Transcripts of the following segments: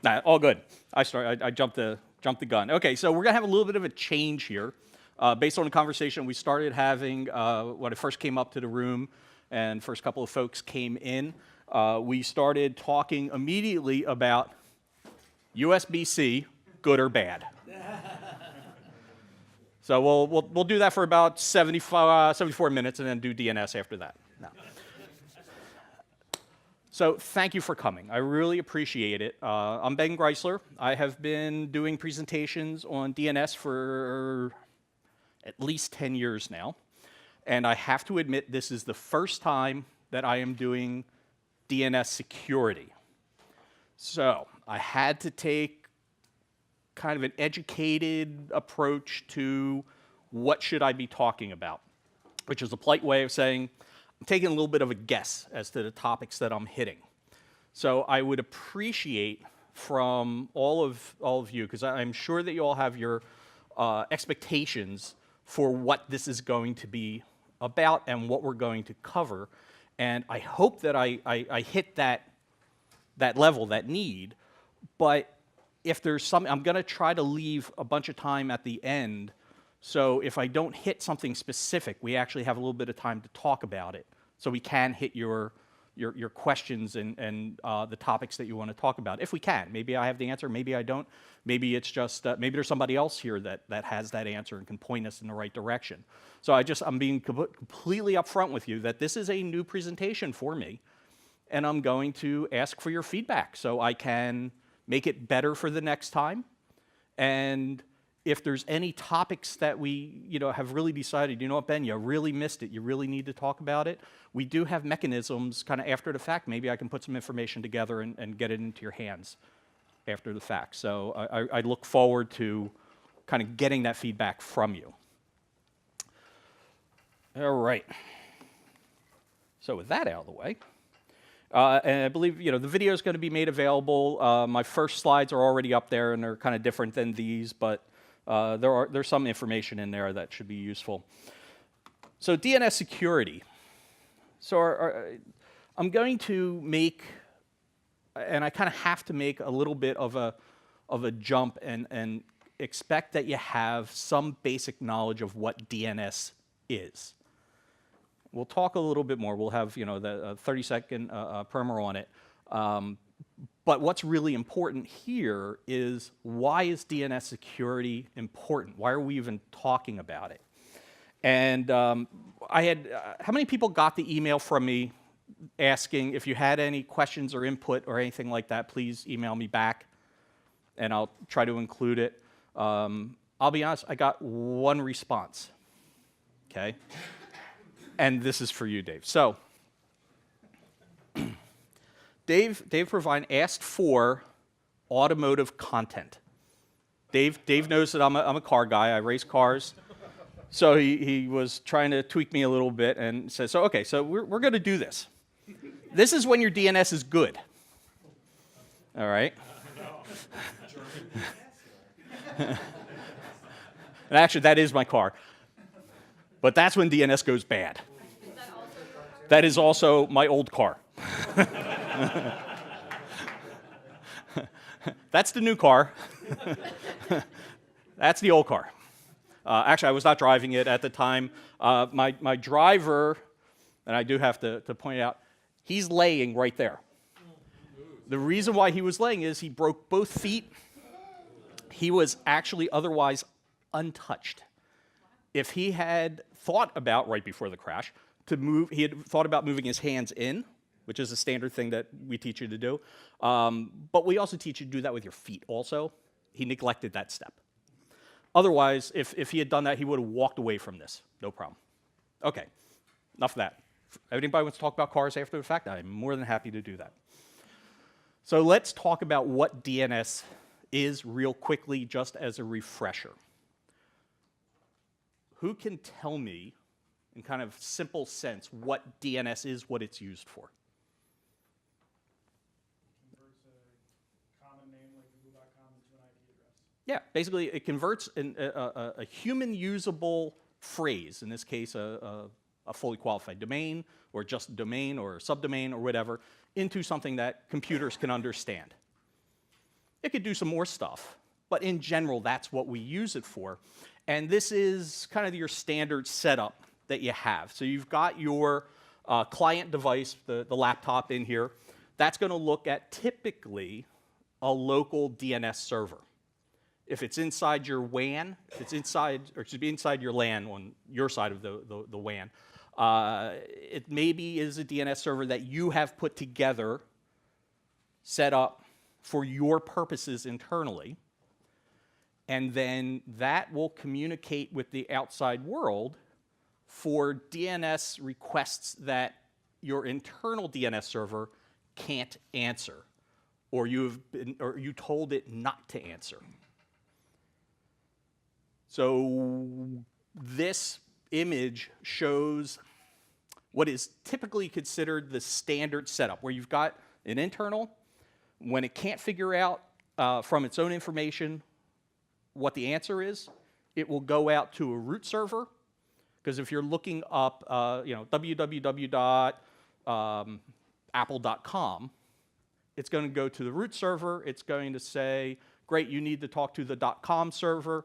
Nah, all good. I jumped the gun. Okay, so we're gonna have a little bit of a change here, based on the conversation we started having when I first came up to the room, and first couple of folks came in. We started talking immediately about USB-C, good or bad. So we'll do that for about 74 minutes, and then do DNS after that. No. So thank you for coming. I really appreciate it. I'm Ben Greisler. I have been doing presentations on DNS for at least 10 years now. And I have to admit, this is the first time that I am doing DNS security. So I had to take kind of an educated approach to what should I be talking about, which is a polite way of saying, I'm taking a little bit of a guess as to the topics that I'm hitting. So I would appreciate from all of you, because I'm sure that you all have your expectations for what this is going to be about and what we're going to cover. And I hope that I hit that level, that need. But if there's something, I'm going to try to leave a bunch of time at the end. So if I don't hit something specific, we actually have a little bit of time to talk about it, so we can hit your questions and the topics that you want to talk about, if we can. Maybe I have the answer, maybe I don't. Maybe it's just, maybe there's somebody else here that has that answer and can point us in the right direction. So I'm being completely upfront with you that this is a new presentation for me, and I'm going to ask for your feedback so I can make it better for the next time. And if there's any topics that we have really decided, you know what, Ben, you really missed it, you really need to talk about it, we do have mechanisms kind of after the fact. Maybe I can put some information together and get it into your hands after the fact. So I look forward to kind of getting that feedback from you. All right. So with that out of the way, and I believe the video is going to be made available. My first slides are already up there, and they're kind of different than these, but there's some information in there that should be useful. So DNS security. So I'm going to make, and I kind of have to make a little bit of a jump and expect that you have some basic knowledge of what DNS is. We'll talk a little bit more. We'll have the 30-second primer on it. But what's really important here is, why is DNS security important? Why are we even talking about it? And I had, how many people got the email from me asking if you had any questions or input or anything like that, please email me back, and I'll try to include it. I'll be honest, I got one response, okay? And this is for you, Dave. So, Dave Provine asked for automotive content. Dave knows that I'm a car guy. I race cars. So he was trying to tweak me a little bit and said, so okay, so we're going to do this. This is when your DNS is good. All right? And actually, that is my car. But that's when DNS goes bad. That is also my old car. That's the new car. That's the old car. Actually, I was not driving it at the time. My driver, and I do have to point out, he's laying right there. The reason why he was laying is he broke both feet. He was actually otherwise untouched. If he had thought about, right before the crash, to move, he had thought about moving his hands in, which is a standard thing that we teach you to do. But we also teach you to do that with your feet also. He neglected that step. Otherwise, if he had done that, he would have walked away from this. No problem. Okay, enough of that. If anybody wants to talk about cars after the fact, I'm more than happy to do that. So let's talk about what DNS is real quickly, just as a refresher. Who can tell me, in kind of simple sense, what DNS is, what it's used for? Converts a common name like google.com into an IP address. Yeah, basically it converts a human-usable phrase, in this case a fully qualified domain, or just a domain, or a subdomain, or whatever, into something that computers can understand. It could do some more stuff, but in general, that's what we use it for. And this is kind of your standard setup that you have. So you've got your client device, the laptop in here. That's going to look at typically a local DNS server. If it's inside your WAN, if it's inside, or it should be inside your LAN on your side of the WAN, it maybe is a DNS server that you have put together, set up for your purposes internally, and then that will communicate with the outside world for DNS requests that your internal DNS server can't answer, or you told it not to answer. So this image shows what is typically considered the standard setup, where you've got an internal. When it can't figure out from its own information what the answer is, it will go out to a root server, because if you're looking up www.apple.com, it's going to go to the root server. It's going to say, great, you need to talk to the .com server.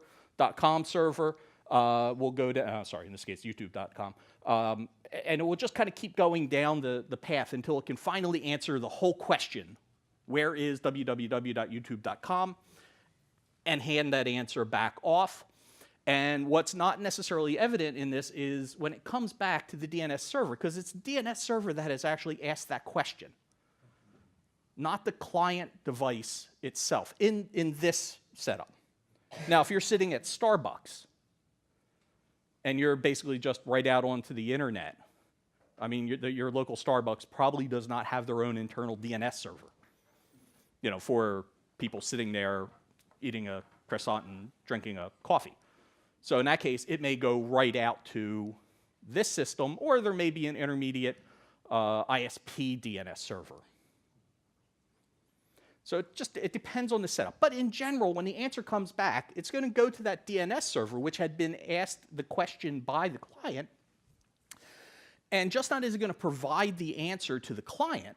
.com server will go to, sorry, in this case, youtube.com. And it will just kind of keep going down the path until it can finally answer the whole question, where is www.youtube.com, and hand that answer back off. And what's not necessarily evident in this is when it comes back to the DNS server, because it's the DNS server that has actually asked that question, not the client device itself in this setup. Now, if you're sitting at Starbucks and you're basically just right out onto the internet, I mean, your local Starbucks probably does not have their own internal DNS server, for people sitting there eating a croissant and drinking a coffee. So in that case, it may go right out to this system, or there may be an intermediate ISP DNS server. So it depends on the setup. But in general, when the answer comes back, it's going to go to that DNS server, which had been asked the question by the client. And just not is it going to provide the answer to the client,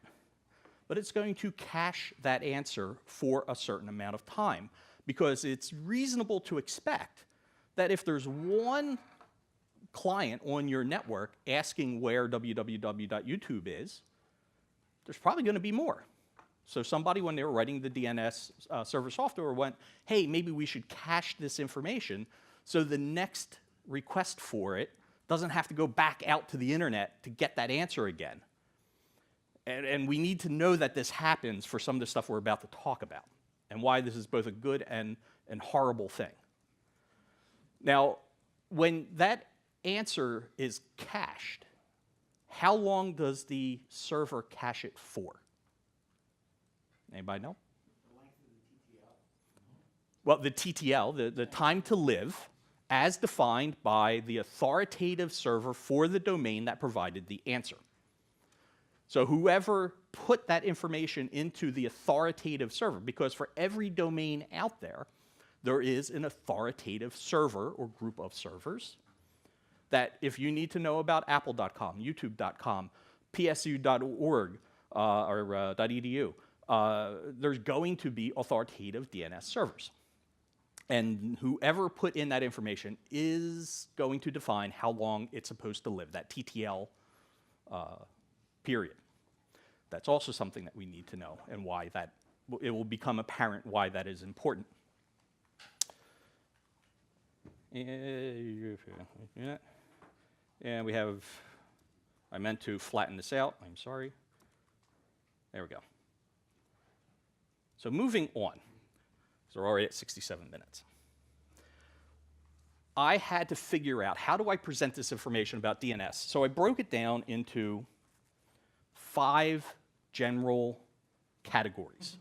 but it's going to cache that answer for a certain amount of time, because it's reasonable to expect that if there's one client on your network asking where www.youtube is, there's probably going to be more. So somebody, when they were writing the DNS server software, went, hey, maybe we should cache this information so the next request for it doesn't have to go back out to the internet to get that answer again. And we need to know that this happens for some of the stuff we're about to talk about, and why this is both a good and horrible thing. Now, when that answer is cached, how long does the server cache it for? Anybody know? The length of the TTL. Well, the TTL, the time to live, as defined by the authoritative server for the domain that provided the answer. So whoever put that information into the authoritative server, because for every domain out there, there is an authoritative server or group of servers that if you need to know about apple.com, youtube.com, psu.org, or .edu, there's going to be authoritative DNS servers. And whoever put in that information is going to define how long it's supposed to live, that TTL period. That's also something that we need to know, and why that, it will become apparent why that is important. And we have, I meant to flatten this out, I'm sorry. There we go. So moving on, so we're already at 67 minutes. I had to figure out, how do I present this information about DNS? So I broke it down into 5 general categories.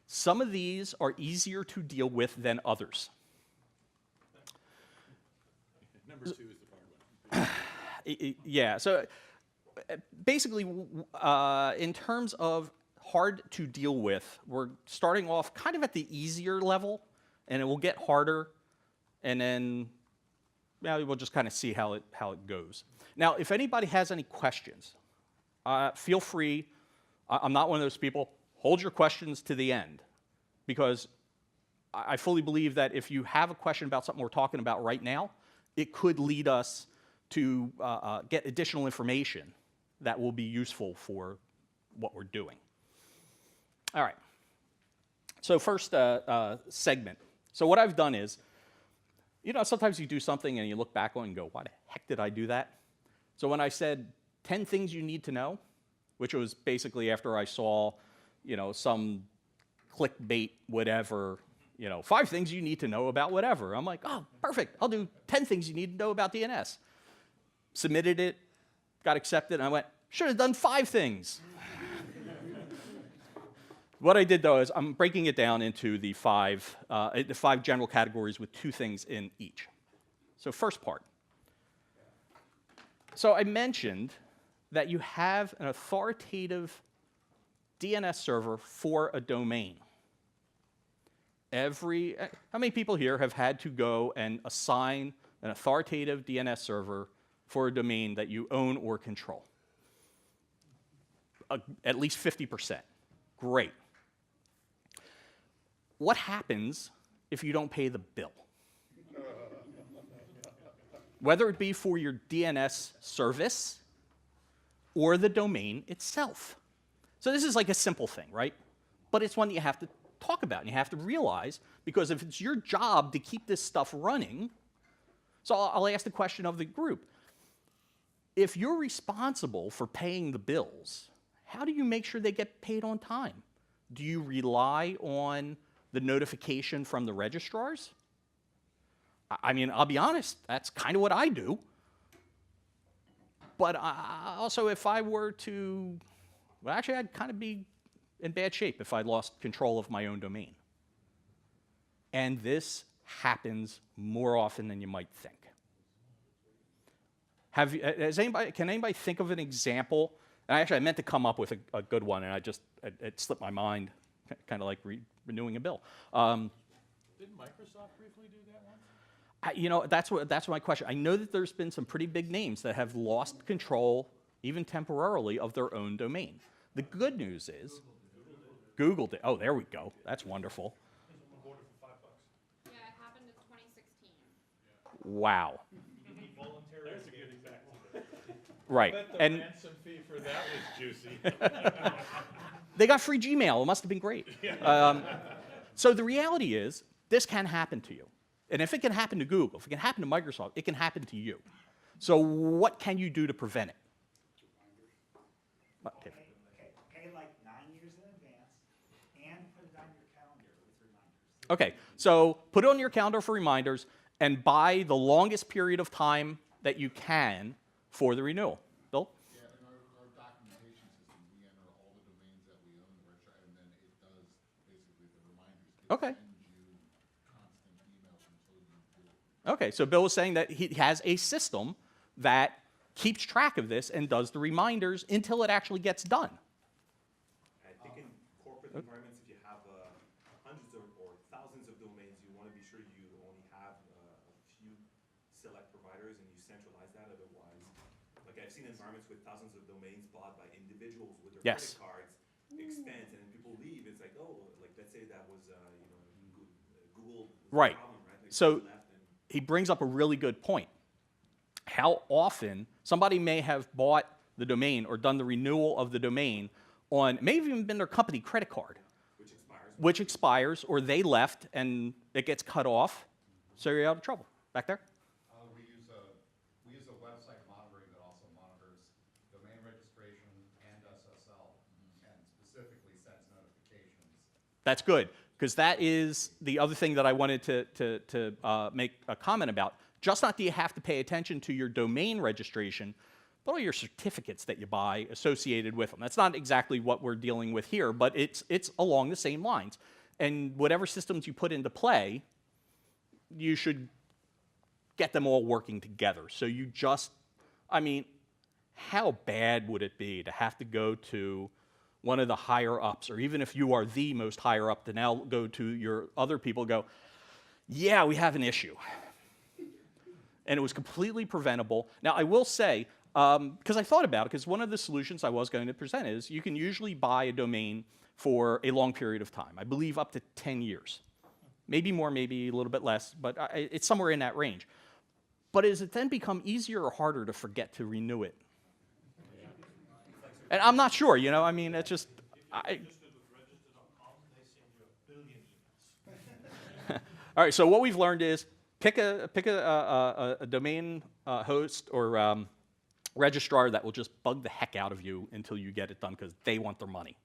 Some of these are easier to deal with than others. Number 2 is the hard one. Yeah, so basically, in terms of hard to deal with, we're starting off kind of at the easier level, and it will get harder, and then we'll just kind of see how it goes. Now, if anybody has any questions, feel free. I'm not one of those people, hold your questions to the end, because I fully believe that if you have a question about something we're talking about right now, it could lead us to get additional information that will be useful for what we're doing. All right. So first segment. So what I've done is, sometimes you do something and you look back on it and go, why the heck did I do that? So when I said 10 things you need to know, which was basically after I saw, some clickbait, whatever, 5 things you need to know about whatever. I'm like, oh, perfect. I'll do 10 things you need to know about DNS. Submitted it, got accepted, and I went, should have done 5 things. What I did, though, is I'm breaking it down into the 5 general categories with 2 things in each. So first part. So I mentioned that you have an authoritative DNS server for a domain. How many people here have had to go and assign an authoritative DNS server for a domain that you own or control? At least 50%. Great. What happens if you don't pay the bill? Whether it be for your DNS service or the domain itself. So this is like a simple thing, right? But it's one that you have to talk about and you have to realize, because if it's your job to keep this stuff running, so I'll ask the question of the group. If you're responsible for paying the bills, how do you make sure they get paid on time? Do you rely on the notification from the registrars? I mean, I'll be honest, that's kind of what I do. But also, if I were to, well, actually, I'd kind of be in bad shape if I lost control of my own domain. And this happens more often than you might think. Can anybody think of an example? And actually, I meant to come up with a good one, and it slipped my mind, kind of like renewing a bill. Didn't Microsoft briefly do that one? That's my question. I know that there's been some pretty big names that have lost control, even temporarily, of their own domain. The good news is, Google did. Oh, there we go. That's wonderful. Someone voted for $5. Yeah, it happened in 2016. Wow. Voluntary. That's a good example. Right. I bet the And ransom fee for that was juicy. they got free Gmail. It must have been great. So the reality is, this can happen to you. And if it can happen to Google, if it can happen to Microsoft, it can happen to you. So what can you do to prevent it? Okay, pay like 9 years in advance and put it on your calendar with reminders. Okay, so put it on your calendar for reminders and buy the longest period of time that you can for the renewal. Bill? Yeah, in our documentation system, we enter all the domains that we own, and then it does basically the reminders. It Okay. sends you constant emails until you do it. Okay, so Bill was saying that he has a system that keeps track of this and does the reminders until it actually gets done. I think in corporate environments, if you have hundreds or thousands of domains, you want to be sure you only have a few select providers and you centralize that. Otherwise, like I've seen environments with thousands of domains bought by individuals with their Yes. credit cards, expense, and then people leave. It's like, oh, like let's say that was Google was the Right. problem, right? Like So Google left and he brings up a really good point. How often somebody may have bought the domain or done the renewal of the domain on, may have even been their company credit card, which expires, or they left and it gets cut off, so you're out of trouble. Back there? We use a website monitoring that also monitors domain registration and SSL, and specifically sends notifications. That's good, because that is the other thing that I wanted to make a comment about. Just not do you have to pay attention to your domain registration, but all your certificates that you buy associated with them. That's not exactly what we're dealing with here, but it's along the same lines. And whatever systems you put into play, you should get them all working together. So you just, I mean, how bad would it be to have to go to one of the higher ups, or even if you are the most higher up, to now go to your other people and go, yeah, we have an issue. And it was completely preventable. Now, I will say, because I thought about it, because one of the solutions I was going to present is you can usually buy a domain for a long period of time. I believe up to 10 years. Maybe more, maybe a little bit less, but it's somewhere in that range. But does it then become easier or harder to forget to renew it? And I'm not sure, you know, I mean, it's just, Registered with register.com, they send you 1 billion emails. all right, so what we've learned is pick a domain host or registrar that will just bug the heck out of you until you get it done because they want their money.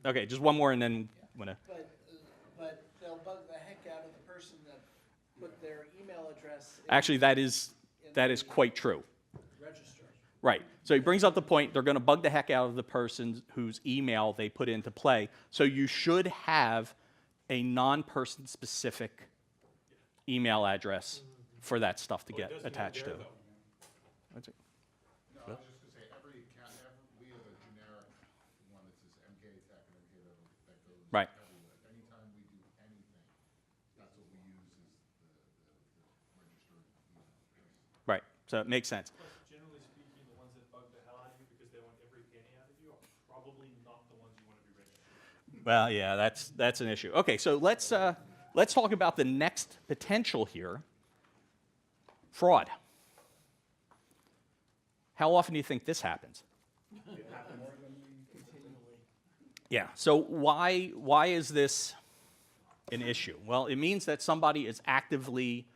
Okay, just one more and then I'm gonna. But they'll bug the heck out of the person that put their email address in Actually, that is quite true. register. Right. So he brings up the point, they're going to bug the heck out of the person whose email they put into play. So you should have a non-person specific email address for that stuff to get attached to. That's it. No, I was just gonna say, every account, we have a generic one that says MK Tech and MK that goes Right. everywhere. Anytime we do anything, that's what we use is the registered email address. Right. So it makes sense. Plus, generally speaking, the ones that bug the hell out of you because they want every penny out of you are probably not the ones you want to be registered. Well, yeah, that's an issue. Okay, so let's talk about the next potential here, fraud. How often do you think this happens? Yeah, so why is this an issue? Well, it means that somebody is actively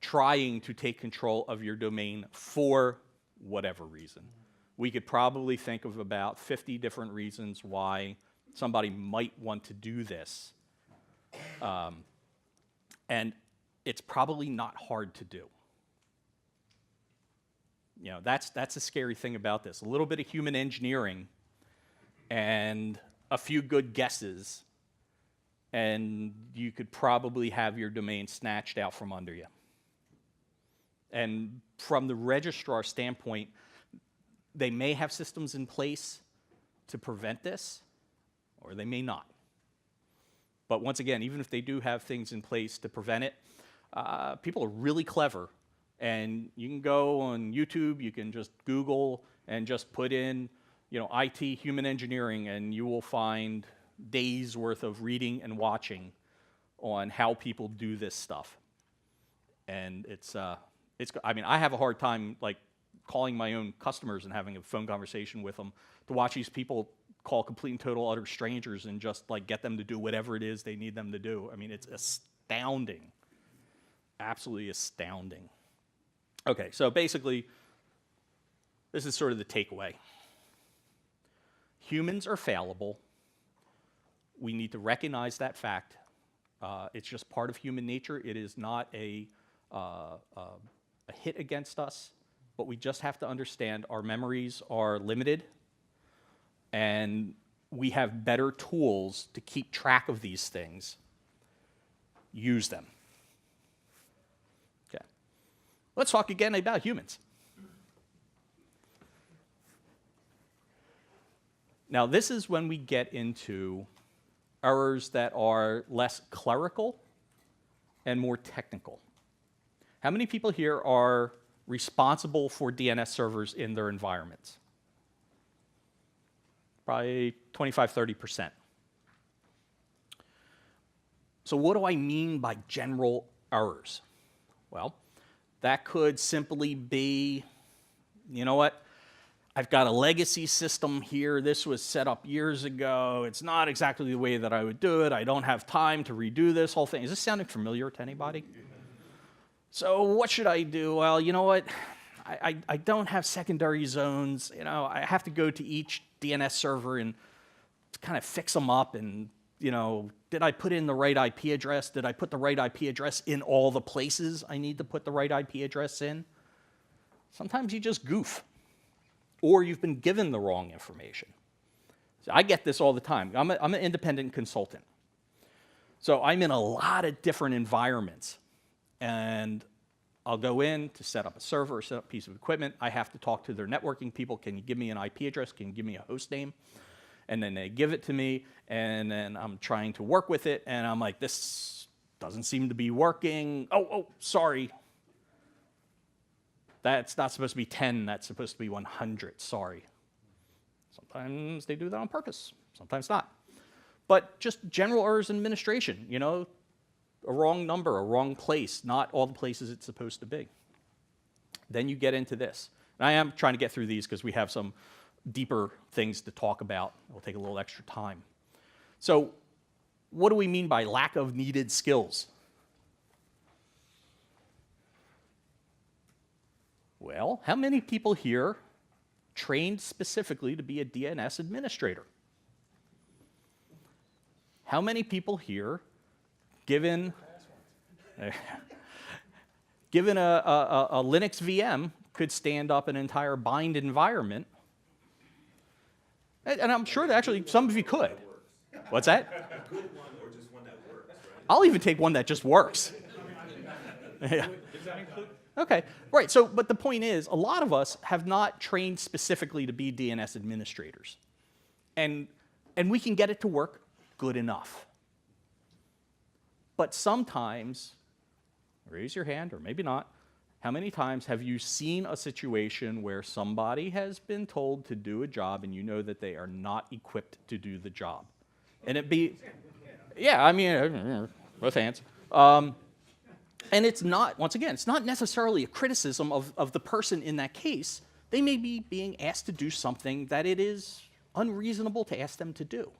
trying to take control of your domain for whatever reason. We could probably think of about 50 different reasons why somebody might want to do this. And it's probably not hard to do. You know, that's the scary thing about this. A little bit of human engineering and a few good guesses, and you could probably have your domain snatched out from under you. And from the registrar standpoint, they may have systems in place to prevent this, or they may not. But once again, even if they do have things in place to prevent it, people are really clever. And you can go on YouTube, you can just Google and just put in, you know, IT, human engineering, and you will find days worth of reading and watching on how people do this stuff. And I mean, I have a hard time, like, calling my own customers and having a phone conversation with them to watch these people call complete and total utter strangers and just, like, get them to do whatever it is they need them to do. I mean, it's astounding. Absolutely astounding. Okay, so basically, this is sort of the takeaway. Humans are fallible. We need to recognize that fact. It's just part of human nature. It is not a hit against us, but we just have to understand our memories are limited, and we have better tools to keep track of these things. Use them. Okay. Let's talk again about humans. Now, this is when we get into errors that are less clerical and more technical. How many people here are responsible for DNS servers in their environments? Probably 25, 30%. So what do I mean by general errors? Well, that could simply be, you know what? I've got a legacy system here. This was set up years ago. It's not exactly the way that I would do it. I don't have time to redo this whole thing. Is this sounding familiar to anybody? So what should I do? Well, you know what? I don't have secondary zones. You know, I have to go to each DNS server and kind of fix them up. And, you know, did I put in the right IP address? Did I put the right IP address in all the places I need to put the right IP address in? Sometimes you just goof. Or you've been given the wrong information. So I get this all the time. I'm an independent consultant. So I'm in a lot of different environments. And I'll go in to set up a server or set up a piece of equipment. I have to talk to their networking people. Can you give me an IP address? Can you give me a host name? And then they give it to me, and then I'm trying to work with it, and I'm like, this doesn't seem to be working. Oh, sorry. That's not supposed to be 10, that's supposed to be 100, sorry. Sometimes they do that on purpose. sometimes not. But just general errors in administration, you know, a wrong number, a wrong place, not all the places it's supposed to be. Then you get into this. And I am trying to get through these because we have some deeper things to talk about. It'll take a little extra time. So what do we mean by lack of needed skills? Well, how many people here trained specifically to be a DNS administrator? How many people here, given a Linux VM, could stand up an entire bind environment? And I'm sure that actually some of you could. What's that? A good one or just one that works, right? I'll even take one that just works. Yeah. Does that include? Okay, right, so, but the point is, a lot of us have not trained specifically to be DNS administrators. And we can get it to work good enough. But sometimes, raise your hand, or maybe not, how many times have you seen a situation where somebody has been told to do a job and you know that they are not equipped to do the job? And it be, yeah, I mean, both hands. And it's not, once again, it's not necessarily a criticism of the person in that case. They may be being asked to do something that it is unreasonable to ask them to do.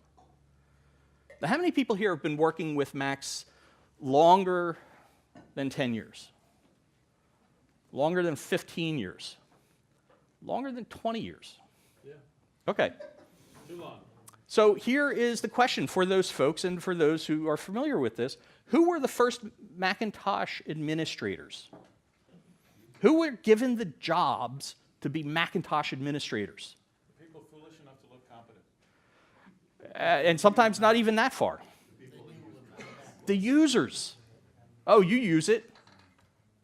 Now, how many people here have been working with Macs longer than 10 years? Longer than 15 years? Longer than 20 years? Yeah. Okay. Too long. So here is the question for those folks and for those who are familiar with this. Who were the first Macintosh administrators? Who were given the jobs to be Macintosh administrators? People foolish enough to look competent. And sometimes not even that far. The users. Oh, you use it.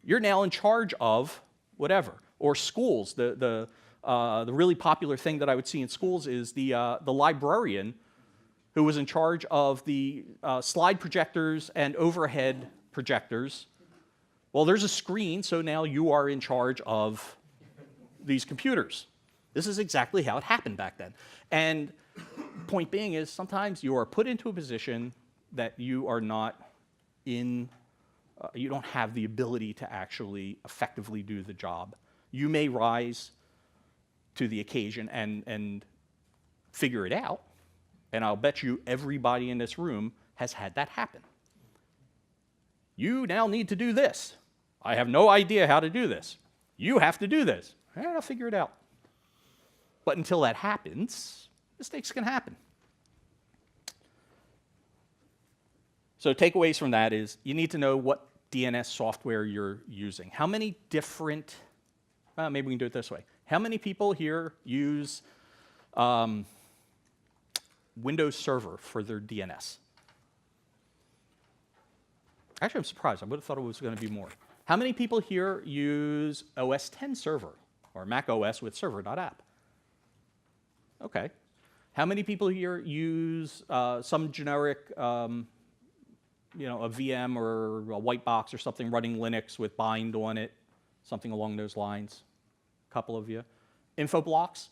You're now in charge of whatever. Or schools. The really popular thing that I would see in schools is the librarian who was in charge of the slide projectors and overhead projectors. Well, there's a screen, so now you are in charge of these computers. This is exactly how it happened back then. And point being is sometimes you are put into a position that you are not in, you don't have the ability to actually effectively do the job. You may rise to the occasion and figure it out, and I'll bet you everybody in this room has had that happen. You now need to do this. I have no idea how to do this. You have to do this. I'll figure it out. But until that happens, mistakes can happen. So takeaways from that is you need to know what DNS software you're using. How many different, maybe we can do it this way. How many people here use Windows Server for their DNS? Actually, I'm surprised. I would have thought it was going to be more. How many people here use OS X Server or Mac OS with server.app? Okay. How many people here use some generic, a VM or a white box or something running Linux with bind on it, something along those lines? A couple of you. Infoblocks?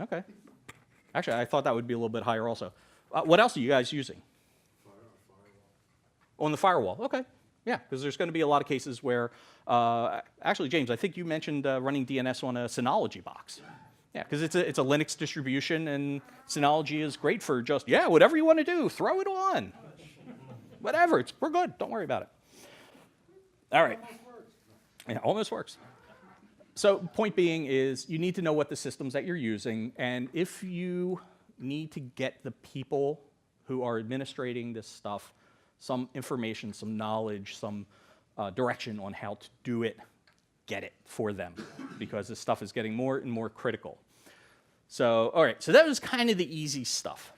Okay. Actually, I thought that would be a little bit higher also. What else are you guys using? On the firewall. Okay. Yeah, because there's going to be a lot of cases where, actually, James, I think you mentioned running DNS on a Synology box. Yeah, because it's a Linux distribution, and Synology is great for just, yeah, whatever you want to do, throw it on. Whatever, we're good. Don't worry about it. All right. Yeah, almost works. So point being is you need to know what the systems that you're using, and if you need to get the people who are administrating this stuff some information, some knowledge, some direction on how to do it, get it for them, because this stuff is getting more and more critical. So, all right, so that was kind of the easy stuff.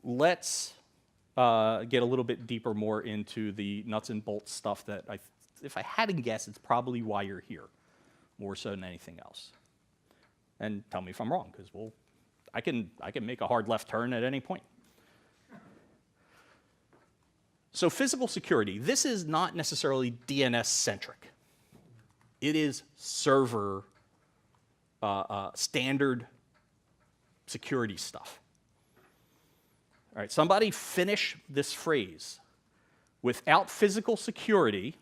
Let's get a little bit deeper more into the nuts and bolts stuff that, if I had to guess, it's probably why you're here, more so than anything else. And tell me if I'm wrong, because I can make a hard left turn at any point. So physical security, this is not necessarily DNS-centric. It is server standard security stuff. All right, somebody finish this phrase. Without physical security,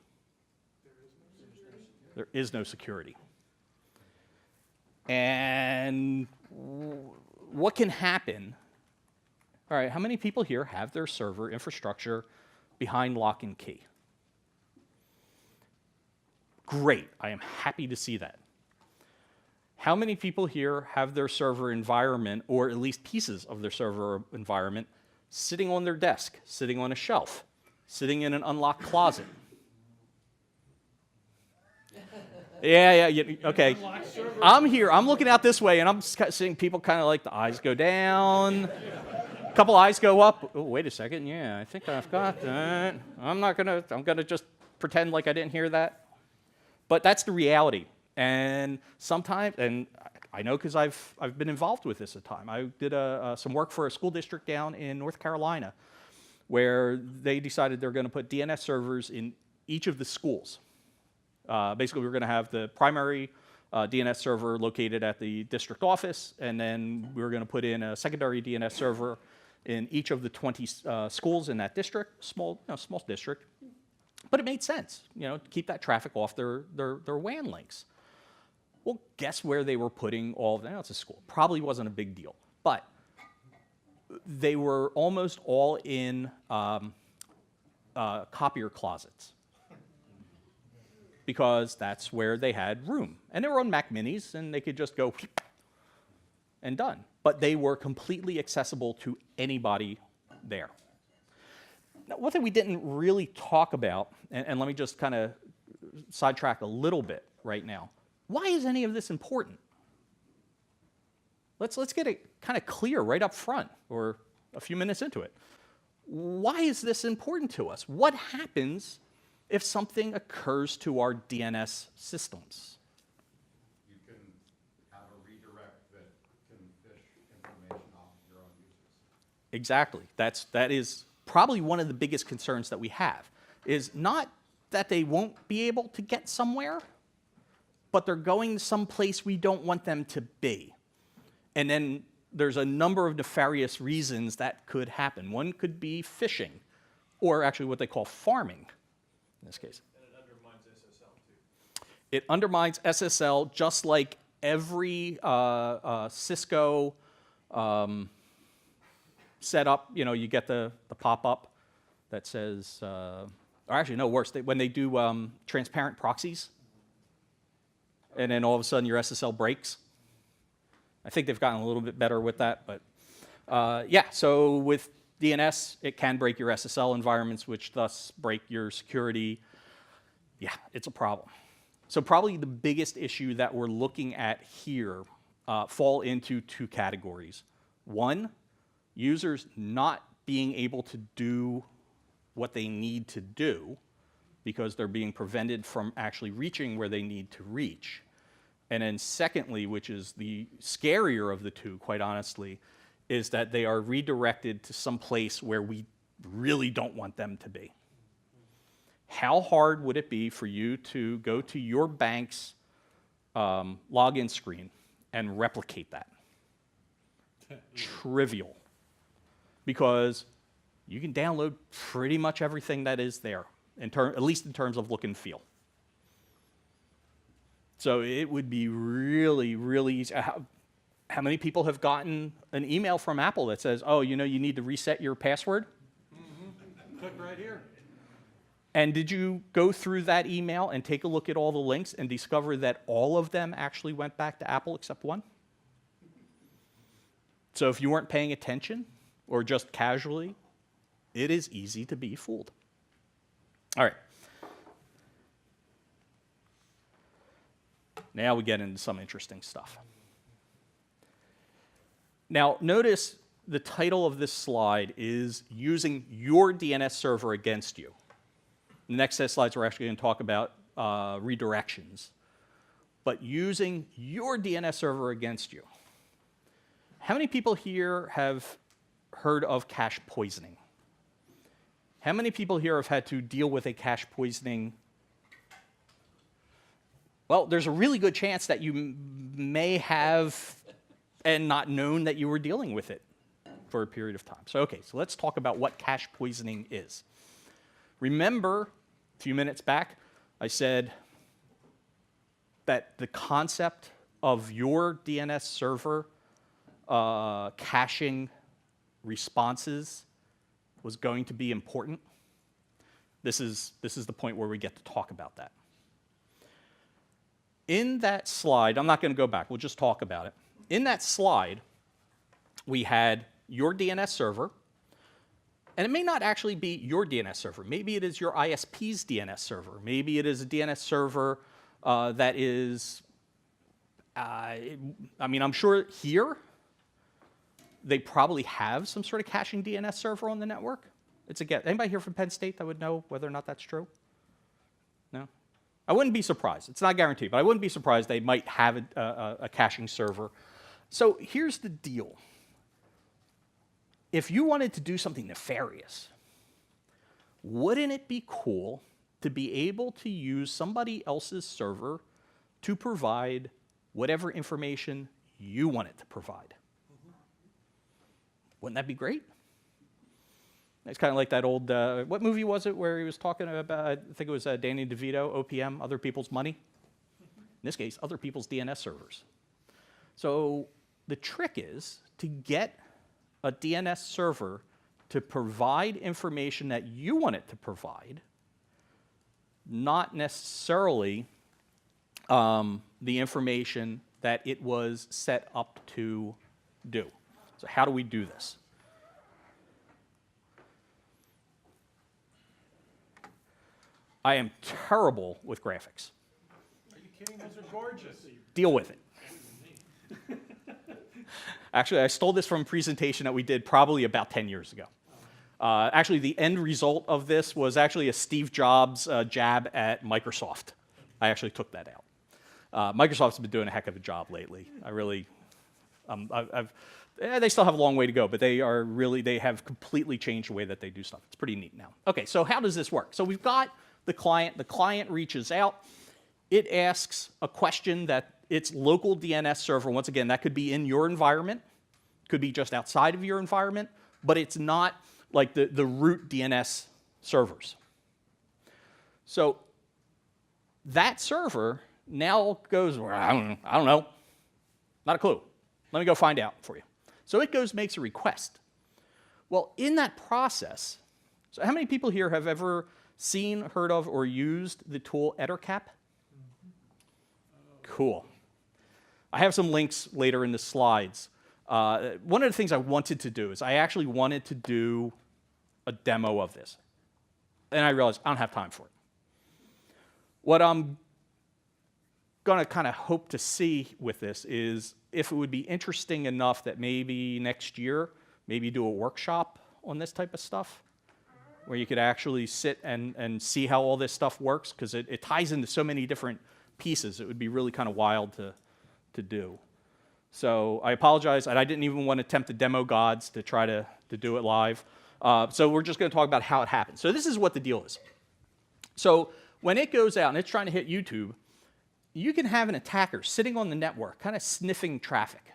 there is no security. And what can happen? All right, how many people here have their server infrastructure behind lock and key? Great, I am happy to see that. How many people here have their server environment, or at least pieces of their server environment, sitting on their desk, sitting on a shelf, sitting in an unlocked closet? Yeah, okay. I'm here, I'm looking out this way, and I'm seeing people kind of like the eyes go down, a couple eyes go up. Oh, wait a second, yeah, I think I've got that. I'm gonna just pretend like I didn't hear that. But that's the reality. And sometimes, and I know because I've been involved with this at time. I did some work for a school district down in North Carolina where they decided they're going to put DNS servers in each of the schools. Basically, we're going to have the primary DNS server located at the district office, and then we're going to put in a secondary DNS server in each of the 20 schools in that district, small district. But it made sense, to keep that traffic off their WAN links. Well, guess where they were putting all of that? It's a school. Probably wasn't a big deal, but they were almost all in copier closets because that's where they had room. And they were on Mac Minis, and they could just go and done. But they were completely accessible to anybody there. Now, one thing we didn't really talk about, and let me just kind of sidetrack a little bit right now. Why is any of this important? Let's get it kind of clear right up front, or a few minutes into it. Why is this important to us? What happens if something occurs to our DNS systems? You can have a redirect that can fish information off of your own users. Exactly. That is probably one of the biggest concerns that we have, is not that they won't be able to get somewhere, but they're going someplace we don't want them to be. And then there's a number of nefarious reasons that could happen. One could be phishing, or actually what they call farming in this case. And it undermines SSL too. It undermines SSL just like every Cisco setup. You get the pop-up that says, or actually no, worse, when they do transparent proxies, and then all of a sudden your SSL breaks. I think they've gotten a little bit better with that, but yeah, so with DNS, it can break your SSL environments, which thus break your security. Yeah, it's a problem. So probably the biggest issue that we're looking at here fall into two categories. One, users not being able to do what they need to do because they're being prevented from actually reaching where they need to reach. And then secondly, which is the scarier of the two, quite honestly, is that they are redirected to some place where we really don't want them to be. How hard would it be for you to go to your bank's login screen and replicate that? Trivial. Because you can download pretty much everything that is there, at least in terms of look and feel. So it would be really, really easy. How many people have gotten an email from Apple that says, oh, you need to reset your password? Mm-hmm. Click right here. And did you go through that email and take a look at all the links and discover that all of them actually went back to Apple except one? So if you weren't paying attention or just casually, it is easy to be fooled. All right. Now we get into some interesting stuff. Now, notice the title of this slide is Using Your DNS Server Against You. In the next set of slides, we're actually going to talk about redirections. But using your DNS server against you. How many people here have heard of cache poisoning? How many people here have had to deal with a cache poisoning? Well, there's a really good chance that you may have and not known that you were dealing with it for a period of time. So, okay, so let's talk about what cache poisoning is. Remember, a few minutes back, I said that the concept of your DNS server caching responses was going to be important. This is the point where we get to talk about that. In that slide, I'm not going to go back, we'll just talk about it. In that slide, we had your DNS server, and it may not actually be your DNS server. Maybe it is your ISP's DNS server. Maybe it is a DNS server that is, I mean, I'm sure here they probably have some sort of caching DNS server on the network. It's a guess. Anybody here from Penn State that would know whether or not that's true? No? I wouldn't be surprised. It's not guaranteed, but I wouldn't be surprised they might have a caching server. So here's the deal. If you wanted to do something nefarious, wouldn't it be cool to be able to use somebody else's server to provide whatever information you want it to provide? Wouldn't that be great? It's kind of like that old, what movie was it where he was talking about, I think it was Danny DeVito, OPM, other people's money? In this case, other people's DNS servers. So the trick is to get a DNS server to provide information that you want it to provide, not necessarily the information that it was set up to do. So how do we do this? I am terrible with graphics. Are you kidding? Those are gorgeous. Deal with it. Actually, I stole this from a presentation that we did probably about 10 years ago. Actually, the end result of this was actually a Steve Jobs jab at Microsoft. I actually took that out. Microsoft's been doing a heck of a job lately. I really, they still have a long way to go, but they have completely changed the way that they do stuff. It's pretty neat now. Okay, so how does this work? So we've got the client reaches out, it asks a question that its local DNS server, once again, that could be in your environment, could be just outside of your environment, but it's not like the root DNS servers. So that server now goes, well, I don't know, not a clue. Let me go find out for you. So it goes, makes a request. Well, in that process, so how many people here have ever seen, heard of, or used the tool EtterCap? Cool. I have some links later in the slides. One of the things I wanted to do is I actually wanted to do a demo of this. And I realized I don't have time for it. What I'm going to kind of hope to see with this is if it would be interesting enough that maybe next year, maybe do a workshop on this type of stuff, where you could actually sit and see how all this stuff works, because it ties into so many different pieces. It would be really kind of wild to do. So I apologize, and I didn't even want to tempt the demo gods to try to do it live. So we're just going to talk about how it happens. So this is what the deal is. So when it goes out and it's trying to hit YouTube, you can have an attacker sitting on the network, kind of sniffing traffic.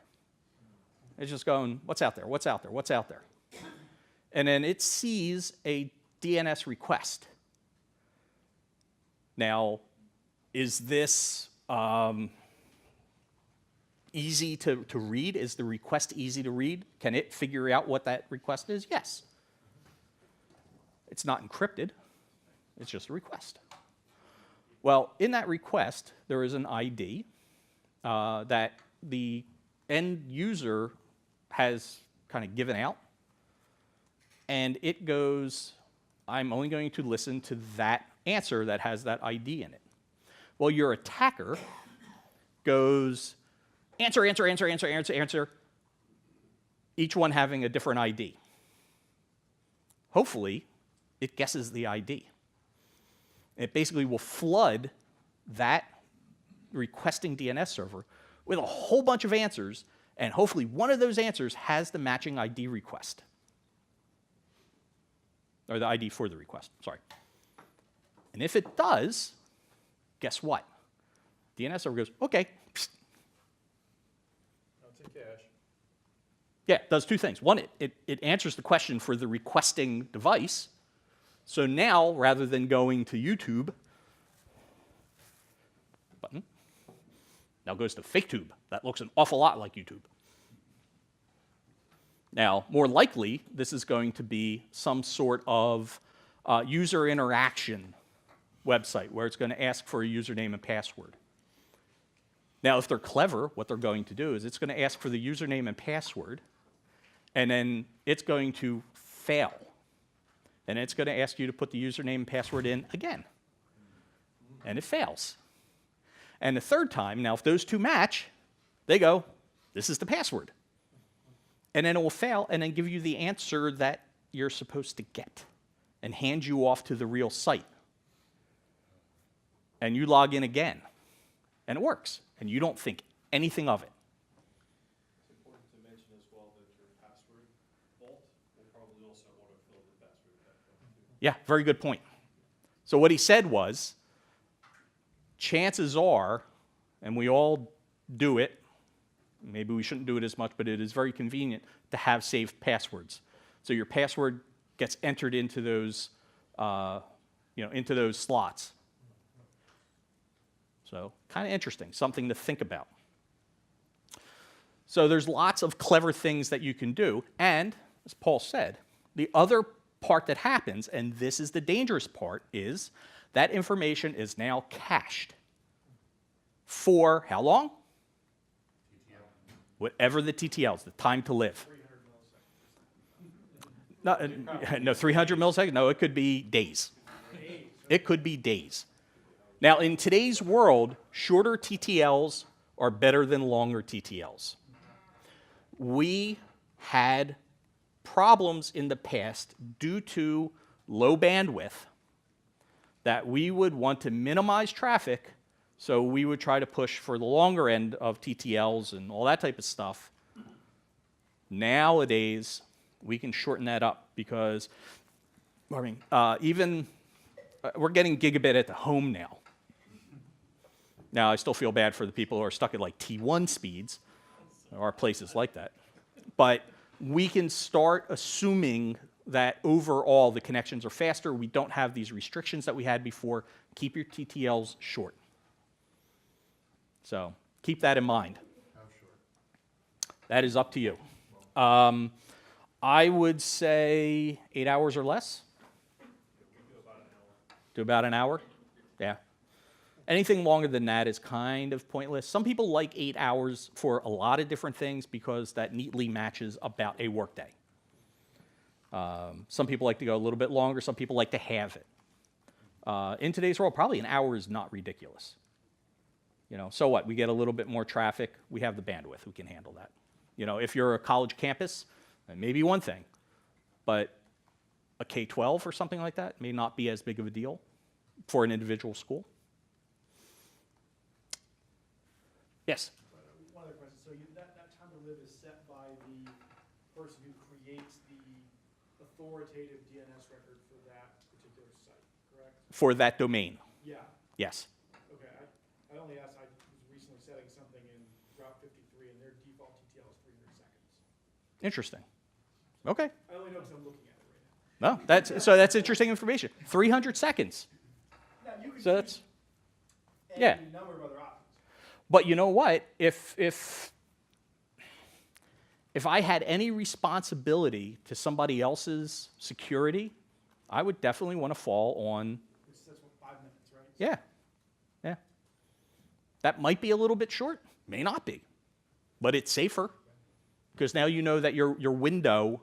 It's just going, what's out there, what's out there, what's out there? And then it sees a DNS request. Now, is this easy to read? Is the request easy to read? Can it figure out what that request is? Yes. It's not encrypted. It's just a request. Well, in that request, there is an ID that the end user has kind of given out. And it goes, I'm only going to listen to that answer that has that ID in it. Well, your attacker goes, answer, answer, answer, answer, answer, answer, each one having a different ID. Hopefully, it guesses the ID. It basically will flood that requesting DNS server with a whole bunch of answers, and hopefully one of those answers has the matching ID request. Or the ID for the request, sorry. And if it does, guess what? DNS server goes, okay. Psst. I'll take cash. Yeah, it does two things. One, it answers the question for the requesting device. So now, rather than going to YouTube, button, now goes to FakeTube. That looks an awful lot like YouTube. Now, more likely, this is going to be some sort of user interaction website where it's going to ask for a username and password. Now, if they're clever, what they're going to do is it's going to ask for the username and password, and then it's going to fail. And it's going to ask you to put the username and password in again. And it fails. And the third time, now if those two match, they go, this is the password. And then it will fail and then give you the answer that you're supposed to get and hand you off to the real site. And you log in again. And it works. And you don't think anything of it. It's important to mention as well that your password vault will probably also autofill the password at that point too. Yeah, very good point. So what he said was, chances are, and we all do it, maybe we shouldn't do it as much, but it is very convenient to have saved passwords. So your password gets entered into those, into those slots. So kind of interesting, something to think about. So there's lots of clever things that you can do. And, as Paul said, the other part that happens, and this is the dangerous part, is that information is now cached. For how long? Whatever the TTLs, the time to live. 300 milliseconds. No, 300 milliseconds? No, it could be days. It could be days. Now, in today's world, shorter TTLs are better than longer TTLs. We had problems in the past due to low bandwidth that we would want to minimize traffic, so we would try to push for the longer end of TTLs and all that type of stuff. Nowadays, we can shorten that up because, we're getting gigabit at the home now. Now, I still feel bad for the people who are stuck at like T1 speeds. There are places like that. But we can start assuming that overall the connections are faster. We don't have these restrictions that we had before. Keep your TTLs short. So keep that in mind. How short? That is up to you. I would say 8 hours or less. Do about an hour. Yeah. Anything longer than that is kind of pointless. Some people like 8 hours for a lot of different things because that neatly matches about a workday. Some people like to go a little bit longer. Some people like to have it. In today's world, probably an hour is not ridiculous. So what? We get a little bit more traffic. We have the bandwidth. We can handle that. If you're a college campus, then maybe one thing. But a K-12 or something like that may not be as big of a deal for an individual school. Yes? One other question. So that time to live is set by the person who creates the authoritative DNS record for that particular site, correct? For that domain, Yeah. yes. Okay. I only asked, I was recently setting something in Route 53 and their default TTL is 300 seconds. Interesting. Okay. I only know because I'm looking at it right now. No, that's interesting information. 300 seconds. Now, you could So that's, choose yeah. any number of other options. But you know what? If I had any responsibility to somebody else's security, I would definitely want to fall on, That's what, 5 minutes, right? yeah. That might be a little bit short, may not be, but it's safer because now you know that your window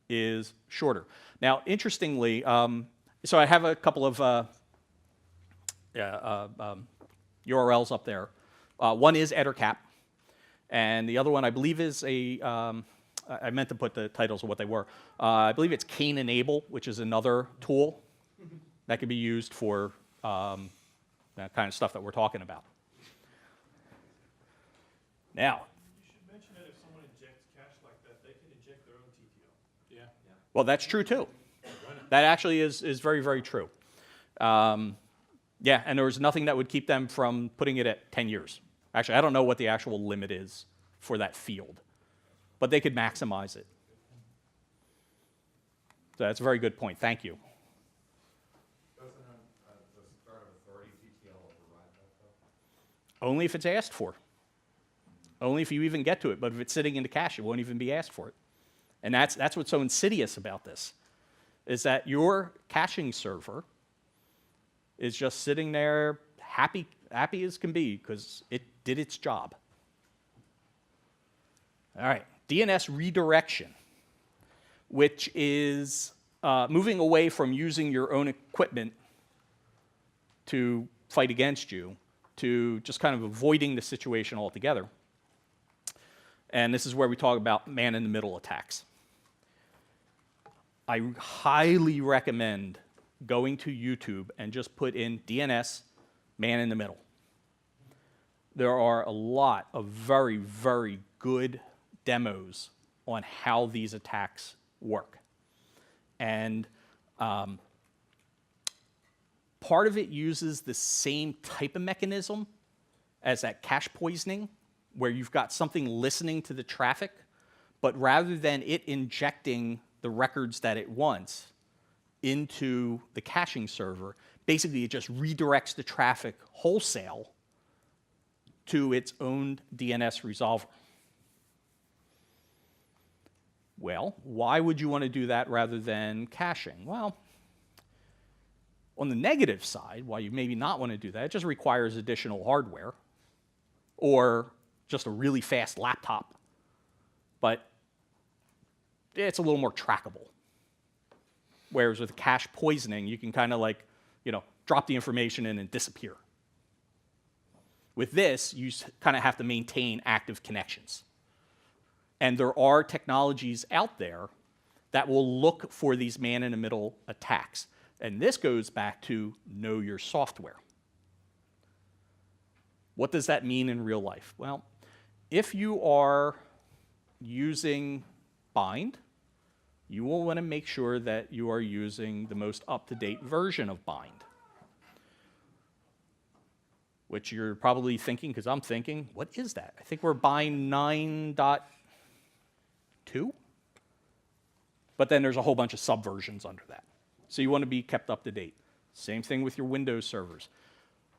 is shorter. Now, interestingly, so I have a couple of URLs up there. One is EtherCap, and the other one I believe is I meant to put the titles of what they were. I believe it's Cane Enable, which is another tool that could be used for that kind of stuff that we're talking about. Now, You should mention that if someone injects cache like that, they can inject their own TTL. Yeah. well, that's true too. That actually is very, very true. Yeah, and there was nothing that would keep them from putting it at 10 years. Actually, I don't know what the actual limit is for that field, but they could maximize it. So that's a very good point. Thank you. Doesn't the start of authority TTL override that though? Only if it's asked for. Only if you even get to it. But if it's sitting in the cache, it won't even be asked for it. And that's what's so insidious about this, is that your caching server is just sitting there happy as can be because it did its job. All right, DNS redirection, which is moving away from using your own equipment to fight against you to just kind of avoiding the situation altogether. And this is where we talk about man-in-the-middle attacks. I highly recommend going to YouTube and just put in DNS man-in-the-middle. There are a lot of very, very good demos on how these attacks work. And part of it uses the same type of mechanism as that cache poisoning, where you've got something listening to the traffic, but rather than it injecting the records that it wants into the caching server, basically it just redirects the traffic wholesale to its own DNS resolver. Well, why would you want to do that rather than caching? Well, on the negative side, why you maybe not want to do that, it just requires additional hardware or just a really fast laptop. But it's a little more trackable. Whereas with cache poisoning, you can kind of like, drop the information in and disappear. With this, you kind of have to maintain active connections. And there are technologies out there that will look for these man-in-the-middle attacks. And this goes back to know your software. What does that mean in real life? Well, if you are using bind, you will want to make sure that you are using the most up-to-date version of bind. Which you're probably thinking, because I'm thinking, what is that? I think we're bind 9.2? But then there's a whole bunch of subversions under that. So you want to be kept up to date. Same thing with your Windows servers.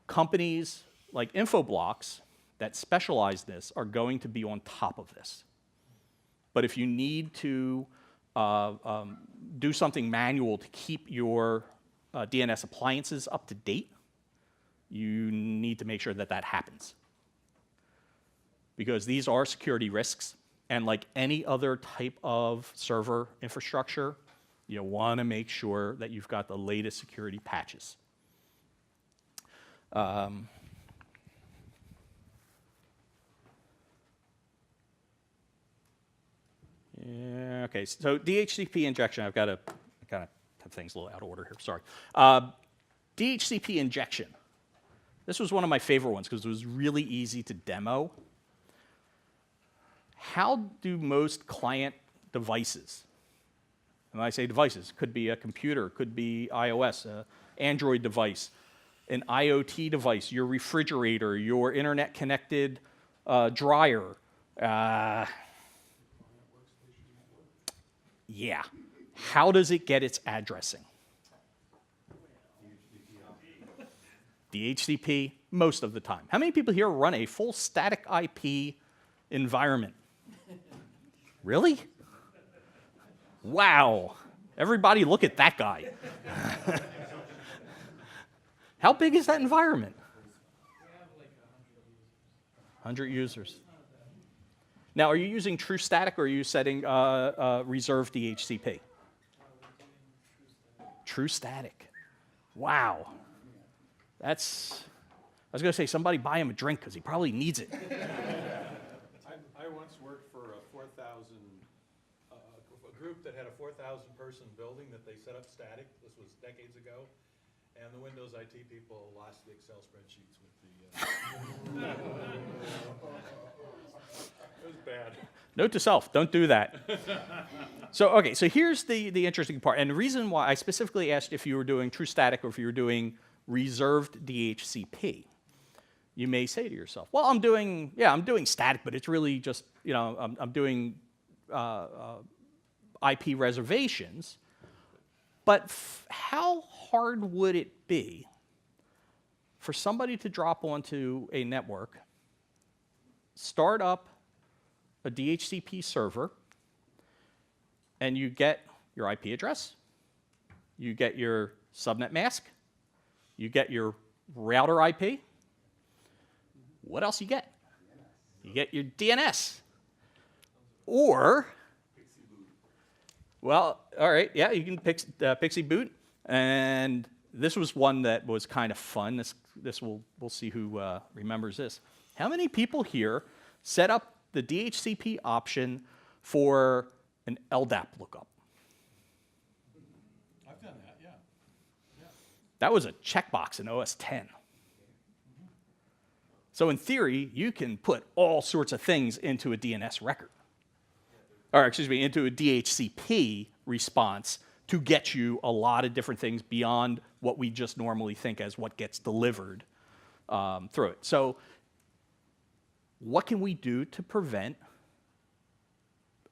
Companies like Infoblox that specialize in this are going to be on top of this. But if you need to do something manual to keep your DNS appliances up to date, you need to make sure that that happens. Because these are security risks, and like any other type of server infrastructure, you want to make sure that you've got the latest security patches. Yeah, okay, so DHCP injection, I've got to kind of have things a little out of order here, sorry. DHCP injection. This was one of my favorite ones because it was really easy to demo. How do most client devices, and when I say devices, could be a computer, could be iOS, an Android device, an IoT device, your refrigerator, your internet-connected dryer. Yeah. How does it get its addressing? DHCP, most of the time. How many people here run a full static IP environment? Really? Wow. Everybody look at that guy. How big is that environment? 100 users. Now, are you using true static or are you setting reserved DHCP? True static. Wow. I was going to say, somebody buy him a drink because he probably needs it. I once worked for a 4,000, a group that had a 4,000-person building that they set up static. This was decades ago. And the Windows IT people lost the Excel spreadsheets with the... It was bad. Note to self, don't do that. So here's the interesting part. And the reason why I specifically asked if you were doing true static or if you were doing reserved DHCP. You may say to yourself, well, I'm doing static, but it's really just, I'm doing IP reservations. But how hard would it be for somebody to drop onto a network, start up a DHCP server, and you get your IP address, you get your subnet mask, you get your router IP. What else you get? You get your DNS. Or, well, all right, yeah, you can Pixie boot. And this was one that was kind of fun. We'll see who remembers this. How many people here set up the DHCP option for an LDAP lookup? I've done that, yeah. That was a checkbox in OS 10. So in theory, you can put all sorts of things into a DNS record. Or excuse me, into a DHCP response to get you a lot of different things beyond what we just normally think as what gets delivered through it. So what can we do to prevent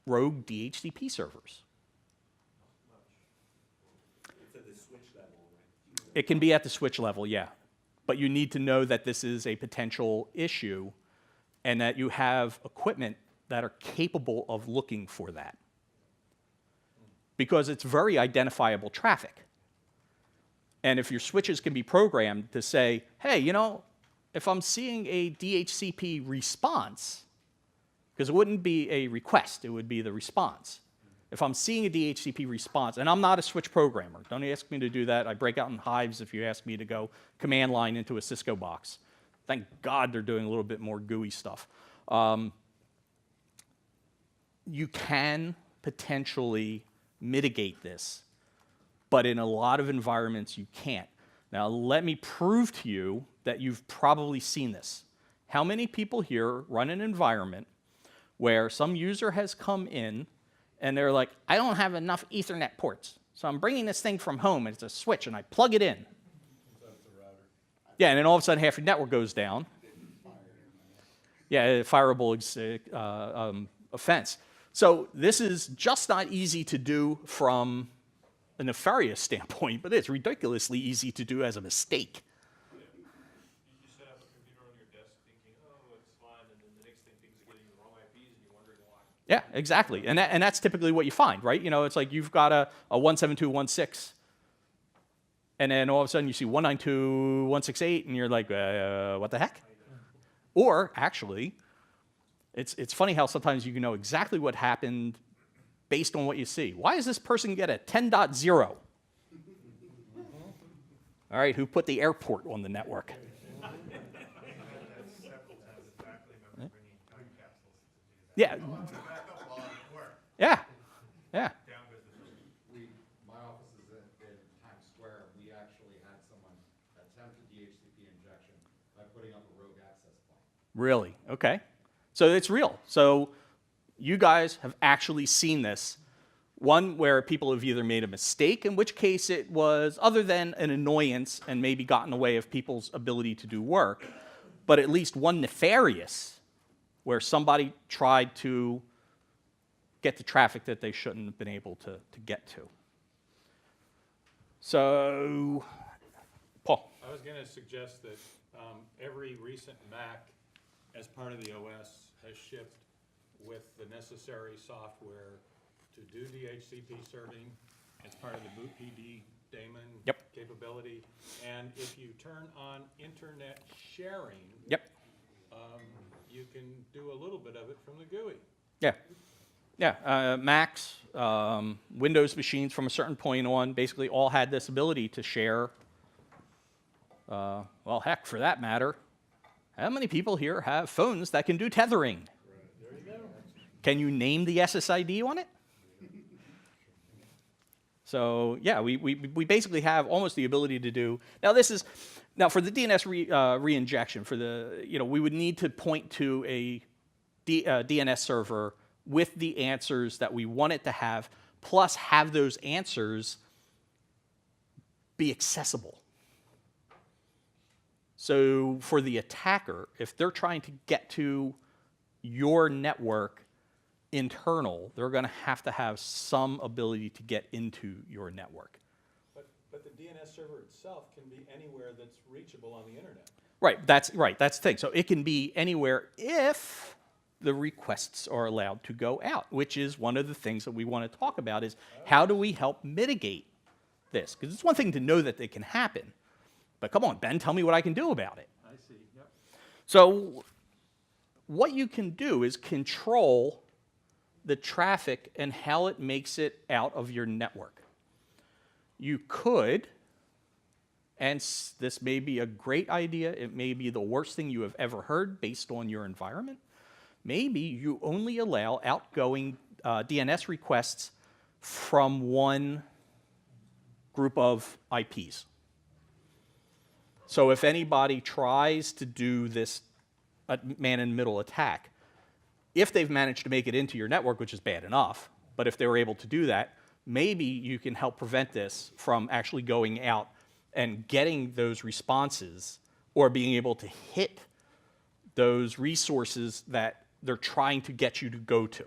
rogue DHCP servers? It's at the switch level, right? It can be at the switch level, yeah. But you need to know that this is a potential issue and that you have equipment that are capable of looking for that. Because it's very identifiable traffic. And if your switches can be programmed to say, hey, if I'm seeing a DHCP response, because it wouldn't be a request, it would be the response. If I'm seeing a DHCP response, and I'm not a switch programmer, don't ask me to do that. I break out in hives if you ask me to go command line into a Cisco box. Thank God they're doing a little bit more GUI stuff. You can potentially mitigate this, but in a lot of environments you can't. Now let me prove to you that you've probably seen this. How many people here run an environment where some user has come in and they're like, I don't have enough Ethernet ports, so I'm bringing this thing from home, and it's a switch, and I plug it in. Yeah, and then all of a sudden half your network goes down. Yeah, a fireable offense. So this is just not easy to do from a nefarious standpoint, but it's ridiculously easy to do as a mistake. You set up a computer on your desk thinking, oh, it's fine, and then the next thing things are getting the wrong IPs and you're wondering why. Yeah, exactly. And that's typically what you find, right? It's like you've got a 172.1.6, and then all of a sudden you see 192.168, and you're like, what the heck? Or actually, it's funny how sometimes you can know exactly what happened based on what you see. Why does this person get a 10.0? All right, who put the airport on the network? Yeah. Yeah. Yeah. My office is in Times Square. We actually had someone attempt a DHCP injection by putting up a rogue access point. Really? Okay. So it's real. So you guys have actually seen this. One where people have either made a mistake, in which case it was other than an annoyance and maybe got in the way of people's ability to do work, but at least one nefarious where somebody tried to get the traffic that they shouldn't have been able to get to. So, Paul. I was going to suggest that every recent Mac, as part of the OS, has shipped with the necessary software to do DHCP serving. It's part of the boot PD daemon capability. And if you turn on internet sharing, you can do a little bit of it from the GUI. Yeah. Yeah, Macs, Windows machines from a certain point on basically all had this ability to share. Well, heck, for that matter, how many people here have phones that can do tethering? There you go. Can you name the SSID on it? So yeah, we basically have almost the ability to do. Now for the DNS Re Injection, we would need to point to a DNS server with the answers that we want it to have, plus have those answers be accessible. So for the attacker, if they're trying to get to your network internal, they're going to have some ability to get into your network. But the DNS server itself can be anywhere that's reachable on the internet. Right, that's the thing. So it can be anywhere if the requests are allowed to go out, which is one of the things that we want to talk about is how do we help mitigate this? Because it's one thing to know that it can happen, but come on, Ben, tell me what I can do about it. I see, yep. So what you can do is control the traffic and how it makes it out of your network. You could, and this may be a great idea, it may be the worst thing you have ever heard based on your environment, maybe you only allow outgoing DNS requests from one group of IPs. So if anybody tries to do this man-in-the-middle attack, if they've managed to make it into your network, which is bad enough, but if they were able to do that, maybe you can help prevent this from actually going out and getting those responses or being able to hit those resources that they're trying to get you to go to.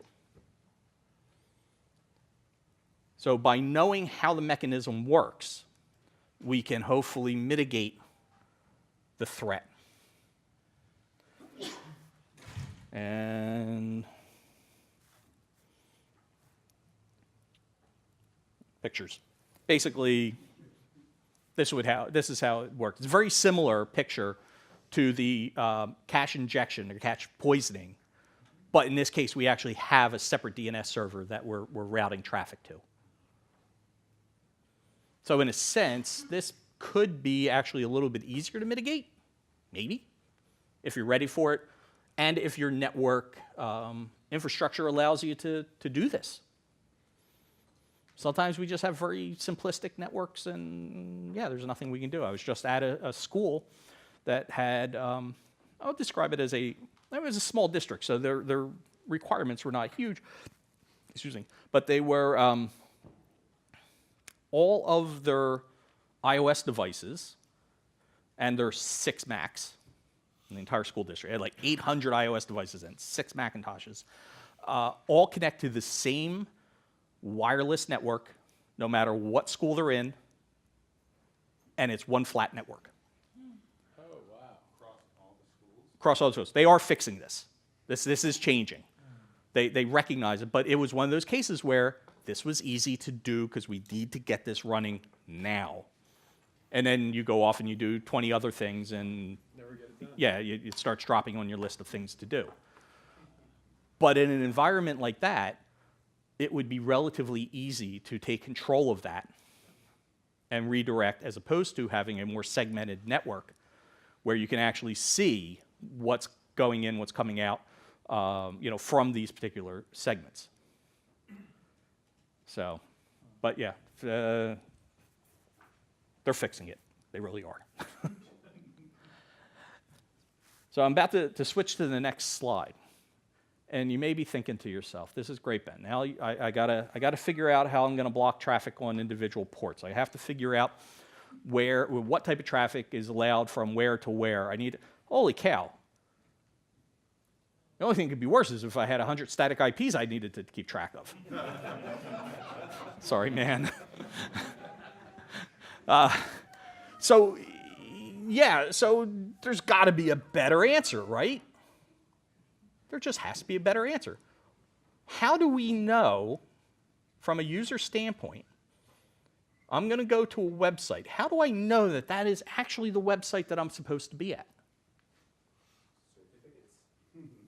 So by knowing how the mechanism works, we can hopefully mitigate the threat. And pictures. Basically, this is how it works. It's a very similar picture to the cache injection or cache poisoning, but in this case, we actually have a separate DNS server that we're routing traffic to. So in a sense, this could be actually a little bit easier to mitigate, maybe, if you're ready for it, and if your network infrastructure allows you to do this. Sometimes we just have very simplistic networks, and yeah, there's nothing we can do. I was just at a school that had, I would describe it as it was a small district, so their requirements were not huge, excuse me, but they were, all of their iOS devices and their 6 Macs in the entire school district, they had like 800 iOS devices and 6 Macintoshes, all connect to the same wireless network, no matter what school they're in, and it's one flat network. Oh, wow. Across all the schools? Across all the schools. They are fixing this. This is changing. They recognize it, but it was one of those cases where this was easy to do because we need to get this running now. And then you go off and you do 20 other things, and Never get it done. yeah, it starts dropping on your list of things to do. But in an environment like that, it would be relatively easy to take control of that and redirect, as opposed to having a more segmented network where you can actually see what's going in, what's coming out, from these particular segments. So, but yeah, they're fixing it. They really are. So I'm about to switch to the next slide. And you may be thinking to yourself, this is great, Ben. Now I gotta figure out how I'm gonna block traffic on individual ports. I have to figure out what type of traffic is allowed from where to where. Holy cow. The only thing that could be worse is if I had 100 static IPs I needed to keep track of. Sorry, man. So there's got to be a better answer, right? There just has to be a better answer. How do we know, from a user standpoint, I'm going to go to a website. How do I know that that is actually the website that I'm supposed to be at?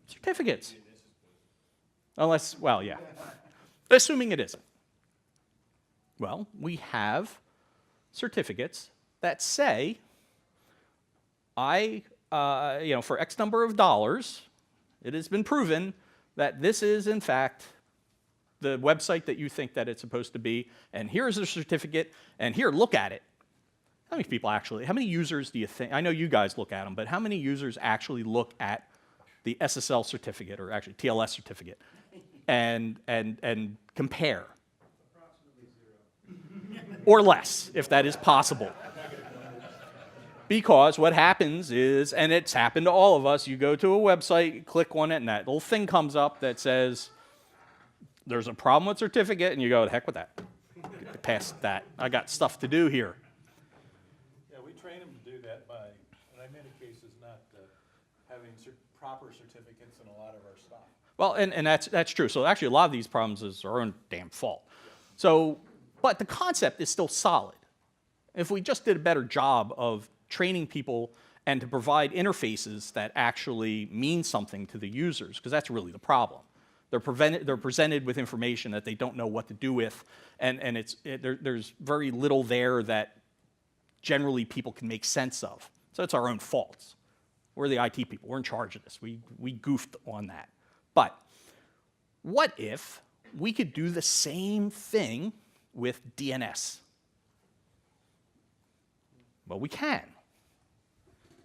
Certificates. Unless, well, yeah. Assuming it isn't. Well, we have certificates that say, for X number of dollars, it has been proven that this is, in fact, the website that you think that it's supposed to be, and here's the certificate, and here, look at it. How many users do you think, I know you guys look at them, but how many users actually look at the SSL certificate, or actually TLS certificate, and compare? Approximately 0. Or less, if that is possible. Because what happens is, and it's happened to all of us, you go to a website, click on it, and that little thing comes up that says, there's a problem with certificate, and you go, the heck with that. Get past that. I got stuff to do here. Yeah, we train them to do that by, in many cases, not having proper certificates in a lot of our stuff. Well, and that's true. So actually, a lot of these problems is our own damn fault. So, but the concept is still solid. If we just did a better job of training people and to provide interfaces that actually mean something to the users, because that's really the problem. They're presented with information that they don't know what to do with, and there's very little there that generally people can make sense of. So it's our own faults. We're the IT people. We're in charge of this. We goofed on that. But what if we could do the same thing with DNS? Well, we can.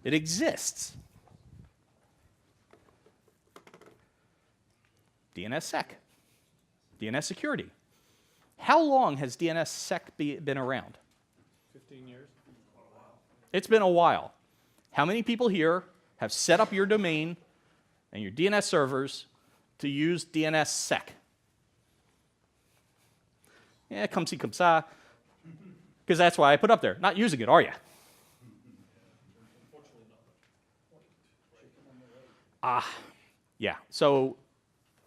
It exists. DNSSEC, DNS security. How long has DNSSEC been around? 15 years? It's been a while. How many people here have set up your domain and your DNS servers to use DNSSEC? Yeah, come see, come sa. Because that's why I put up there. Not using it, are you? Yeah. So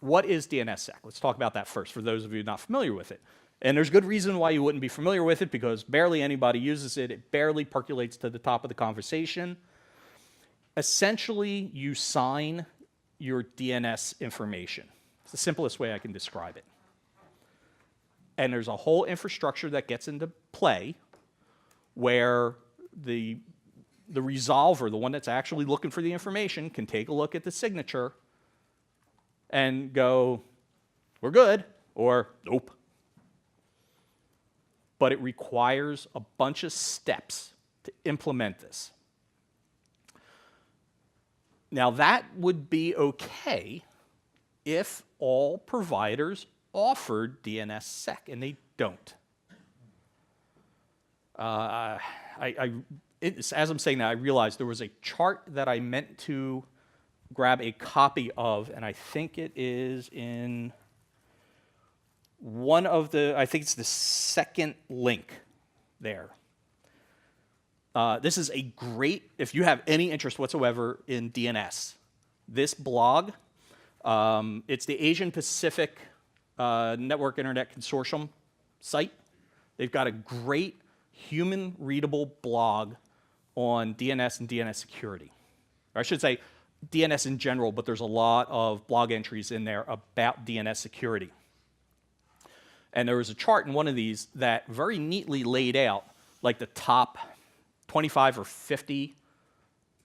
what is DNSSEC? Let's talk about that first for those of you not familiar with it. And there's good reason why you wouldn't be familiar with it, because barely anybody uses it. It barely percolates to the top of the conversation. Essentially, you sign your DNS information. It's the simplest way I can describe it. And there's a whole infrastructure that gets into play where the resolver, the one that's actually looking for the information, can take a look at the signature and go, we're good, or nope. But it requires a bunch of steps to implement this. Now, that would be okay if all providers offered DNSSEC, and they don't. As I'm saying that, I realized there was a chart that I meant to grab a copy of, and I think it is in one of the, I think it's the second link there. This is a great, if you have any interest whatsoever in DNS, this blog, it's the Asian Pacific Network Internet Consortium site. They've got a great human-readable blog on DNS and DNS security. Or I should say DNS in general, but there's a lot of blog entries in there about DNS security. And there was a chart in one of these that very neatly laid out like the top 25 or 50,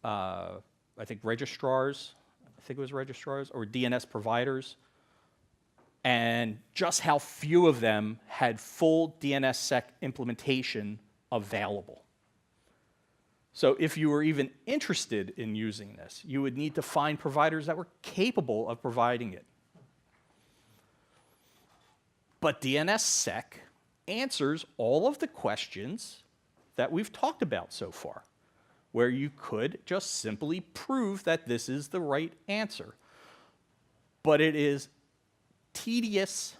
I think registrars, or DNS providers, and just how few of them had full DNSSEC implementation available. So if you were even interested in using this, you would need to find providers that were capable of providing it. But DNSSEC answers all of the questions that we've talked about so far, where you could just simply prove that this is the right answer. But it is tedious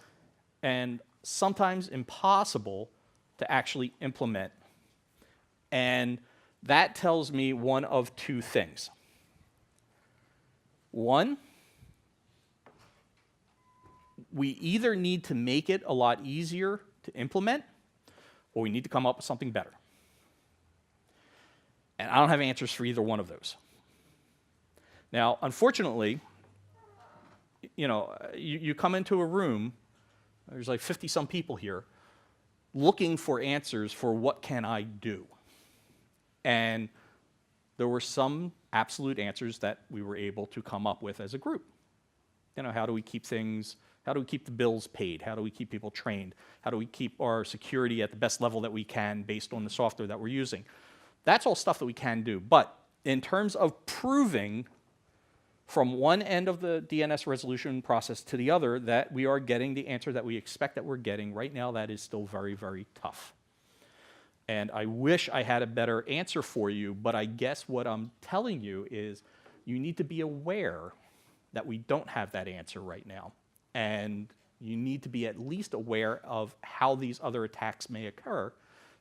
and sometimes impossible to actually implement. And that tells me one of two things. One, we either need to make it a lot easier to implement, or we need to come up with something better. And I don't have answers for either one of those. Now, unfortunately, you know, you come into a room, there's like 50-some people here, looking for answers for what can I do. And there were some absolute answers that we were able to come up with as a group. You know, how do we keep things, how do we keep the bills paid? How do we keep people trained? How do we keep our security at the best level that we can based on the software that we're using? That's all stuff that we can do. But in terms of proving from one end of the DNS resolution process to the other that we are getting the answer that we expect that we're getting, right now that is still very, very tough. And I wish I had a better answer for you, but I guess what I'm telling you is you need to be aware that we don't have that answer right now. And you need to be at least aware of how these other attacks may occur.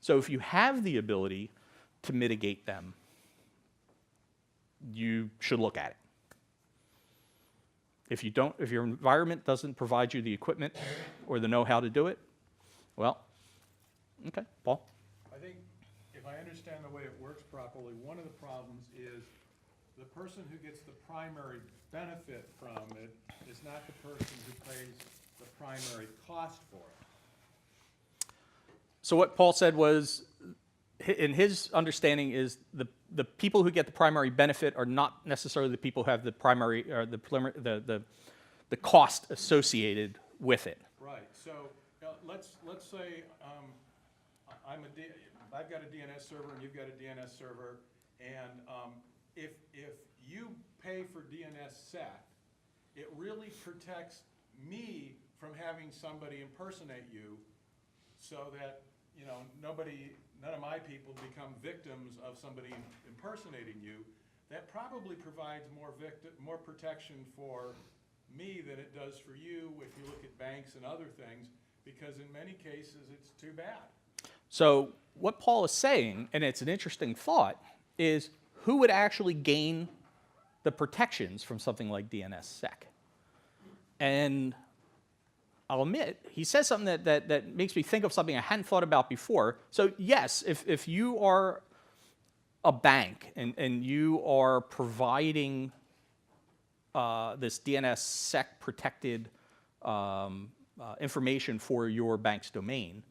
So if you have the ability to mitigate them, you should look at it. If you don't, if your environment doesn't provide you the equipment or the know-how to do it, well, okay, Paul? I think if I understand the way it works properly, one of the problems is the person who gets the primary benefit from it is not the person who pays the primary cost for it. So what Paul said was, in his understanding, is the people who get the primary benefit are not necessarily the people who have the primary or the cost associated with it. Right. So let's say I've got a DNS server and you've got a DNS server, and if you pay for DNSSEC, it really protects me from having somebody impersonate you, so that none of my people become victims of somebody impersonating you. That probably provides more protection for me than it does for you if you look at banks and other things, because in many cases it's too bad. So what Paul is saying, and it's an interesting thought, is who would actually gain the protections from something like DNSSEC? And I'll admit, he says something that makes me think of something I hadn't thought about before. So yes, if you are a bank and you are providing this DNSSEC protected information for your bank's domain,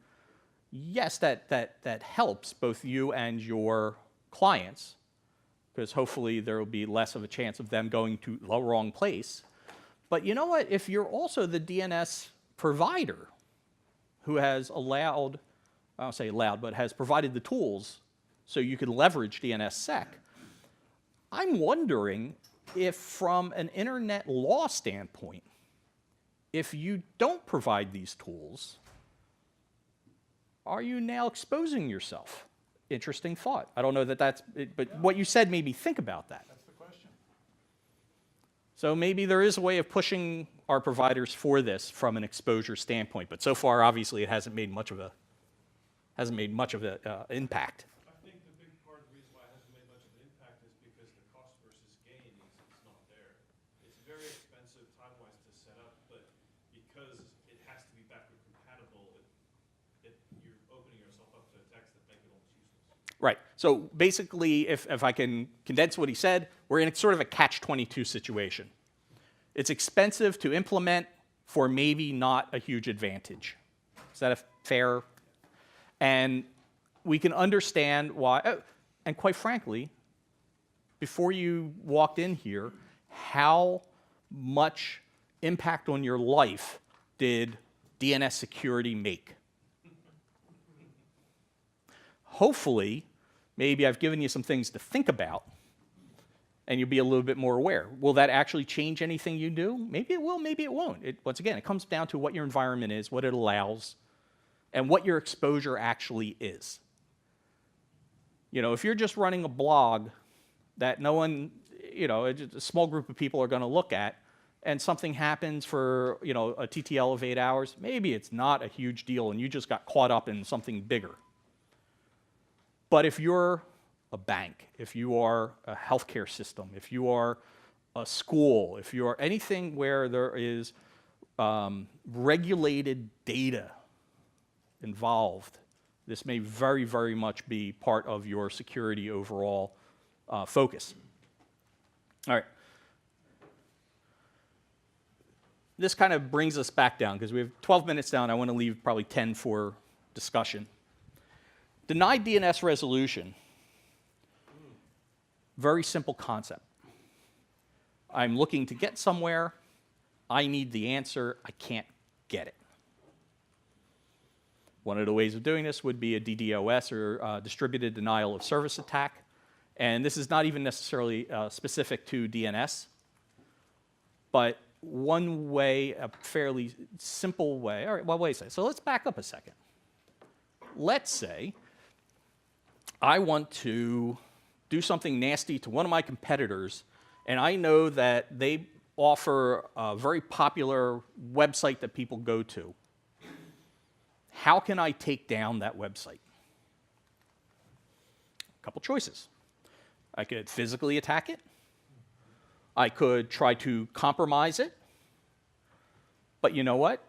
yes, that helps both you and your clients, because hopefully there will be less of a chance of them going to the wrong place. But you know what? If you're also the DNS provider who has allowed, I don't say allowed, but has provided the tools so you can leverage DNSSEC, I'm wondering if from an internet law standpoint, if you don't provide these tools, are you now exposing yourself? Interesting thought. I don't know that that's, but what you said made me think about that. That's the question. So maybe there is a way of pushing our providers for this from an exposure standpoint, but so far, obviously, it hasn't made much of a impact. I think the big part of the reason why it hasn't made much of an impact is because the cost versus gain is not there. It's very expensive time-wise to set up, but because it has to be backward compatible, you're opening yourself up to attacks that make it almost useless. Right. So basically, if I can condense what he said, we're in sort of a catch-22 situation. It's expensive to implement for maybe not a huge advantage. Is that a fair? And we can understand why, and quite frankly, before you walked in here, how much impact on your life did DNS security make? Hopefully, maybe I've given you some things to think about, and you'll be a little bit more aware. Will that actually change anything you do? Maybe it will, maybe it won't. Once again, it comes down to what your environment is, what it allows, and what your exposure actually is. You know, if you're just running a blog that no one, a small group of people are going to look at, and something happens for, a TTL of 8 hours, maybe it's not a huge deal and you just got caught up in something bigger. But if you're a bank, if you are a healthcare system, if you are a school, if you are anything where there is regulated data involved, this may very, very much be part of your security overall focus. All right. This kind of brings us back down, because we have 12 minutes down. I want to leave probably 10 for discussion. Denied DNS resolution. Very simple concept. I'm looking to get somewhere. I need the answer. I can't get it. One of the ways of doing this would be a DDoS, or distributed denial of service attack. And this is not even necessarily specific to DNS, but one way, a fairly simple way. All right, well, wait a second. So let's back up a second. Let's say I want to do something nasty to one of my competitors, and I know that they offer a very popular website that people go to. How can I take down that website? A couple choices. I could physically attack it. I could try to compromise it. But you know what?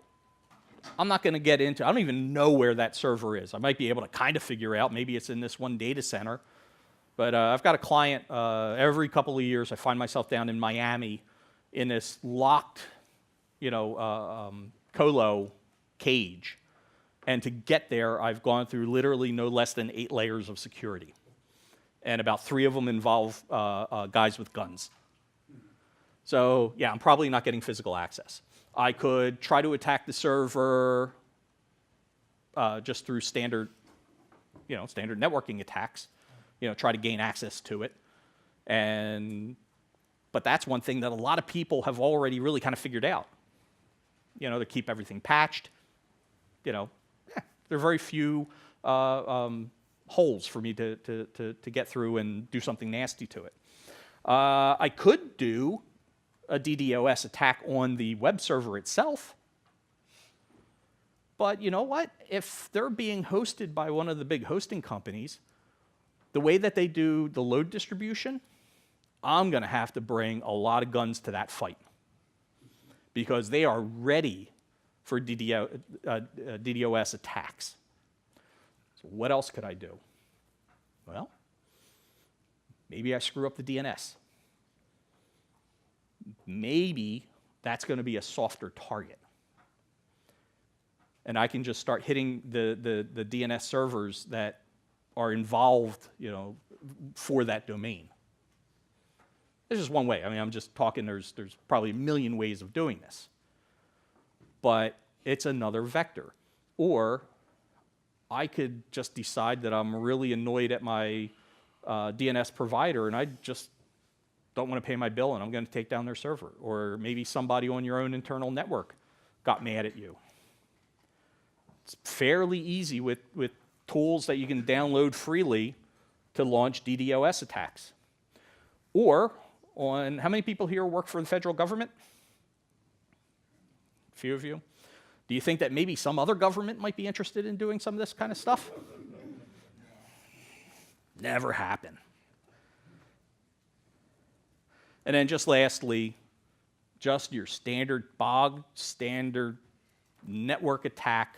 I'm not going to get into, I don't even know where that server is. I might be able to kind of figure out, maybe it's in this one data center. But I've got a client, every couple of years I find myself down in Miami in this locked, colo cage. And to get there, I've gone through literally no less than 8 layers of security. And about 3 of them involve guys with guns. So yeah, I'm probably not getting physical access. I could try to attack the server just through standard networking attacks. Try to gain access to it. But that's one thing that a lot of people have already really kind of figured out. To keep everything patched. There are very few holes for me to get through and do something nasty to it. I could do a DDoS attack on the web server itself. But you know what? If they're being hosted by one of the big hosting companies, the way that they do the load distribution, I'm going to have to bring a lot of guns to that fight. Because they are ready for DDoS attacks. So what else could I do? Well, maybe I screw up the DNS. Maybe that's going to be a softer target. And I can just start hitting the DNS servers that are involved, for that domain. This is one way. I mean, I'm just talking, there's probably a million ways of doing this. But it's another vector. Or I could just decide that I'm really annoyed at my DNS provider and I just don't want to pay my bill and I'm going to take down their server. Or maybe somebody on your own internal network got mad at you. It's fairly easy with tools that you can download freely to launch DDoS attacks. Or how many people here work for the federal government? A few of you. Do you think that maybe some other government might be interested in doing some of this kind of stuff? Never happen. And then just lastly, just your standard network attack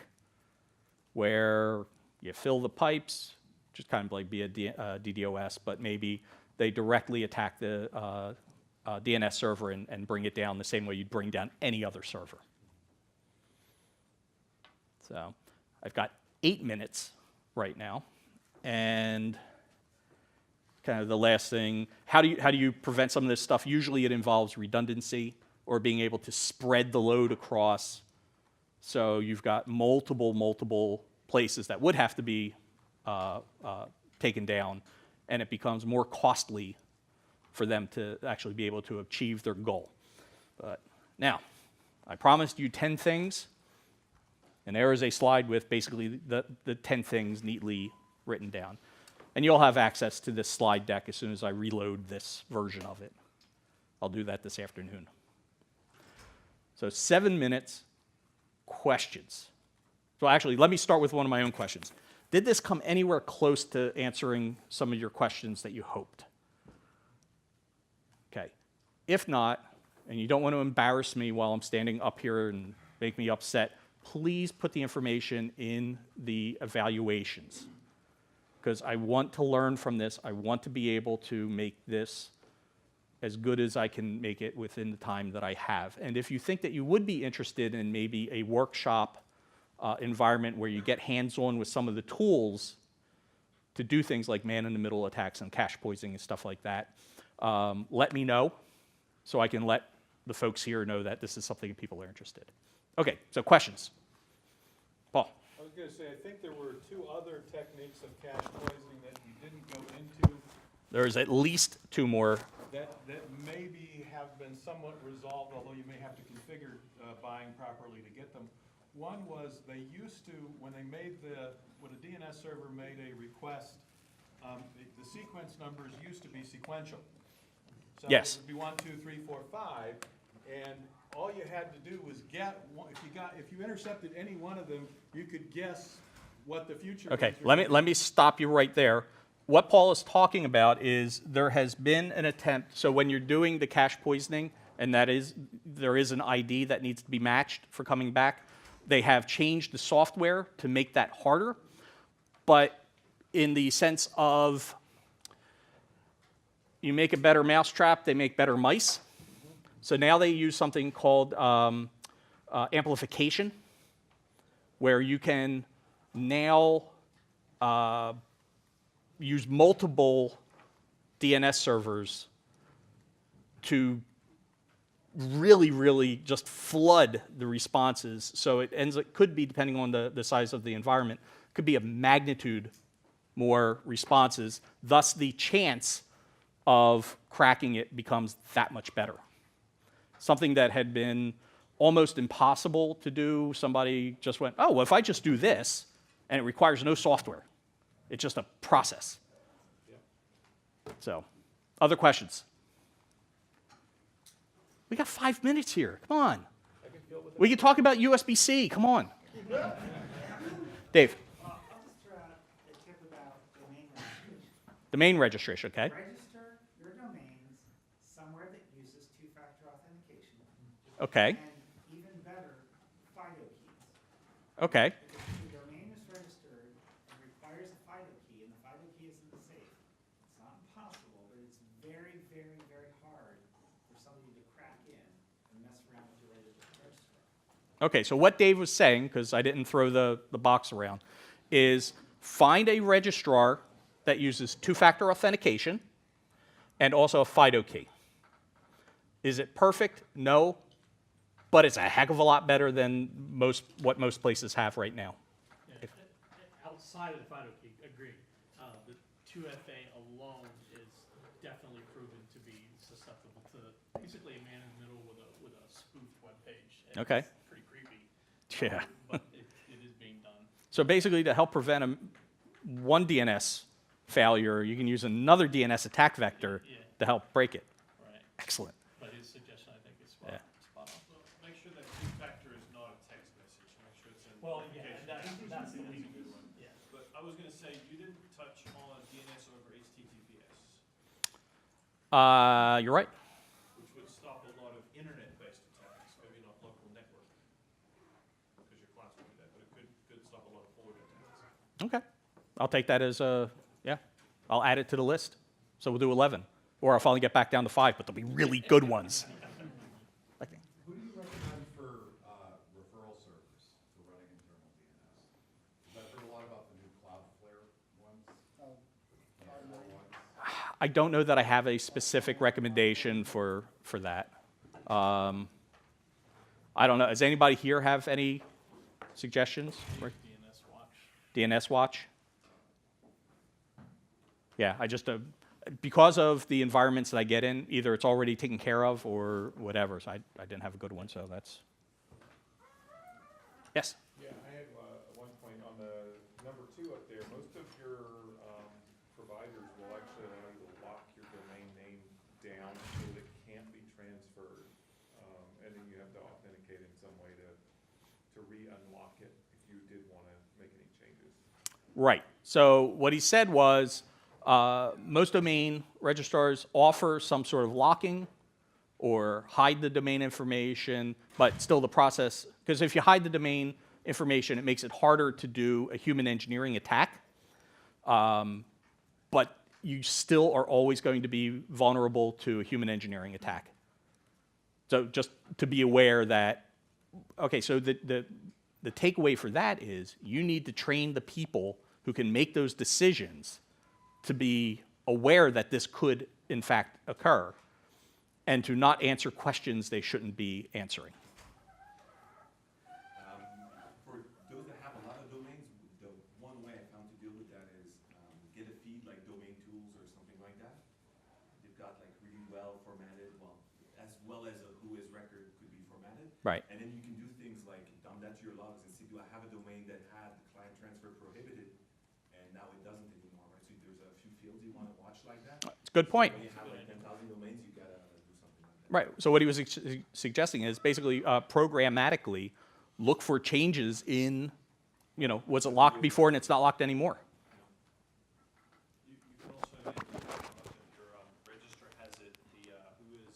where you fill the pipes, just kind of like be a DDoS, but maybe they directly attack the DNS server and bring it down the same way you'd bring down any other server. So I've got 8 minutes right now, and kind of the last thing, how do you prevent some of this stuff? Usually it involves redundancy or being able to spread the load across. So you've got multiple places that would have to be taken down, and it becomes more costly for them to actually be able to achieve their goal. But now, I promised you 10 things, and there is a slide with basically the 10 things neatly written down. And you'll have access to this slide deck as soon as I reload this version of it. I'll do that this afternoon. So 7 minutes, questions. So actually, let me start with one of my own questions. Did this come anywhere close to answering some of your questions that you hoped? Okay. If not, and you don't want to embarrass me while I'm standing up here and make me upset, please put the information in the evaluations. Because I want to learn from this. I want to be able to make this as good as I can make it within the time that I have. And if you think that you would be interested in maybe a workshop environment where you get hands-on with some of the tools to do things like man-in-the-middle attacks and cache poisoning and stuff like that, let me know so I can let the folks here know that this is something that people are interested. Okay, so questions. Paul. I was going to say, I think there were 2 other techniques of cache poisoning that you didn't go into. There's at least 2 more. That maybe have been somewhat resolved, although you may have to configure buying properly to get them. One was they used to, when a DNS server made a request the sequence numbers used to be sequential. So Yes. it would be 1, 2, 3, 4, 5, and all you had to do was get one, if you intercepted any one of them, you could guess what the future Okay, ones were. let me stop you right there. What Paul is talking about is there has been an attempt, so when you're doing the cache poisoning, and that is, there is an ID that needs to be matched for coming back, they have changed the software to make that harder, but in the sense of you make a better mousetrap, they make better mice. So now they use something called amplification, where you can now use multiple DNS servers to really, really just flood the responses. So it could be, depending on the size of the environment, could be a magnitude more responses. Thus, the chance of cracking it becomes that much better. Something that had been almost impossible to do, somebody just went, oh, well, if I just do this, and it requires no software. It's just a process. So, other questions? We got 5 minutes here. Come on. We can talk about USB-C. Come on. Dave. I'll just throw out a tip about domain registration. Domain registration, okay? Register your domains somewhere that uses two-factor authentication. Okay. And even better, FIDO keys. Okay. Because if the domain is registered, it requires a FIDO key, and the FIDO key isn't safe. It's not impossible, but it's very, very, very hard for somebody to crack in and mess around with your registrar. Okay, so what Dave was saying, because I didn't throw the box around, is find a registrar that uses two-factor authentication and also a FIDO key. Is it perfect? No, but it's a heck of a lot better than what most places have right now. Yeah, outside of the FIDO key, agreed. The 2FA alone is definitely proven to be susceptible to basically a man-in-the-middle with a spoofed web page. And Okay. It's pretty creepy. Yeah. But it is being done. So basically, to help prevent one DNS failure, you can use another DNS attack vector to help break it. Right. Excellent. But his suggestion, I think, is Yeah. spot on. Well, make sure that two-factor is not a text message. Make sure it's an Well, yeah, authentication. that's a good one. Yeah. But I was going to say, you didn't touch on DNS over HTTPS, You're right. which would stop a lot of internet-based attacks, maybe not local network, because your class would do that, but it could stop a lot of forward attacks. Okay. I'll take that as a, yeah. I'll add it to the list. So we'll do 11. Or I'll finally get back down to 5, but they'll be really good ones. Who do you recommend for referral servers for running internal DNS? Because I've heard a lot about the new Cloudflare ones. I don't know that I have a specific recommendation for that. I don't know. Does anybody here have any suggestions? DNS Watch. DNS Watch? Yeah, I just, because of the environments that I get in, either it's already taken care of or whatever, so I didn't have a good one, so that's... Yes? Yeah, I have one point on the number 2 up there. Most of your providers will actually allow you to lock your domain name down so that it can't be transferred. And then you have to authenticate in some way to re-unlock it if you did want to make any changes. Right. So what he said was, most domain registrars offer some sort of locking or hide the domain information, but still the process, because if you hide the domain information, it makes it harder to do a human engineering attack. But you still are always going to be vulnerable to a human engineering attack. So just to be aware that, okay, so the takeaway for that is you need to train the people who can make those decisions to be aware that this could, in fact, occur, and to not answer questions they shouldn't be answering. For those that have a lot of domains, the one way I found to deal with that is get a feed like Domain Tools or something like that. They've got like really well formatted, well as a who is record could be formatted. Right. And then you can do things like dump that to your logs and see, do I have a domain that had the client transfer prohibited, and now it doesn't anymore, right? So there's a few do you want to watch like that? It's a good point. When you have like 10,000 domains, you gotta do something like that. Right. So what he was suggesting is basically programmatically look for changes in, was it locked before and it's not locked anymore? You can also, I don't know if your register has it, who is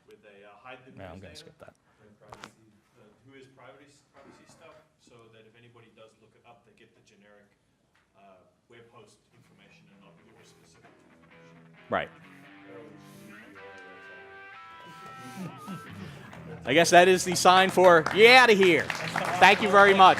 with a hide the Yeah, I'm going to news skip data, that. who is privacy stuff, so that if anybody does look it up, they get the generic web host information and not your specific information. Right. I guess that is the sign for, get out of here. Thank you very much.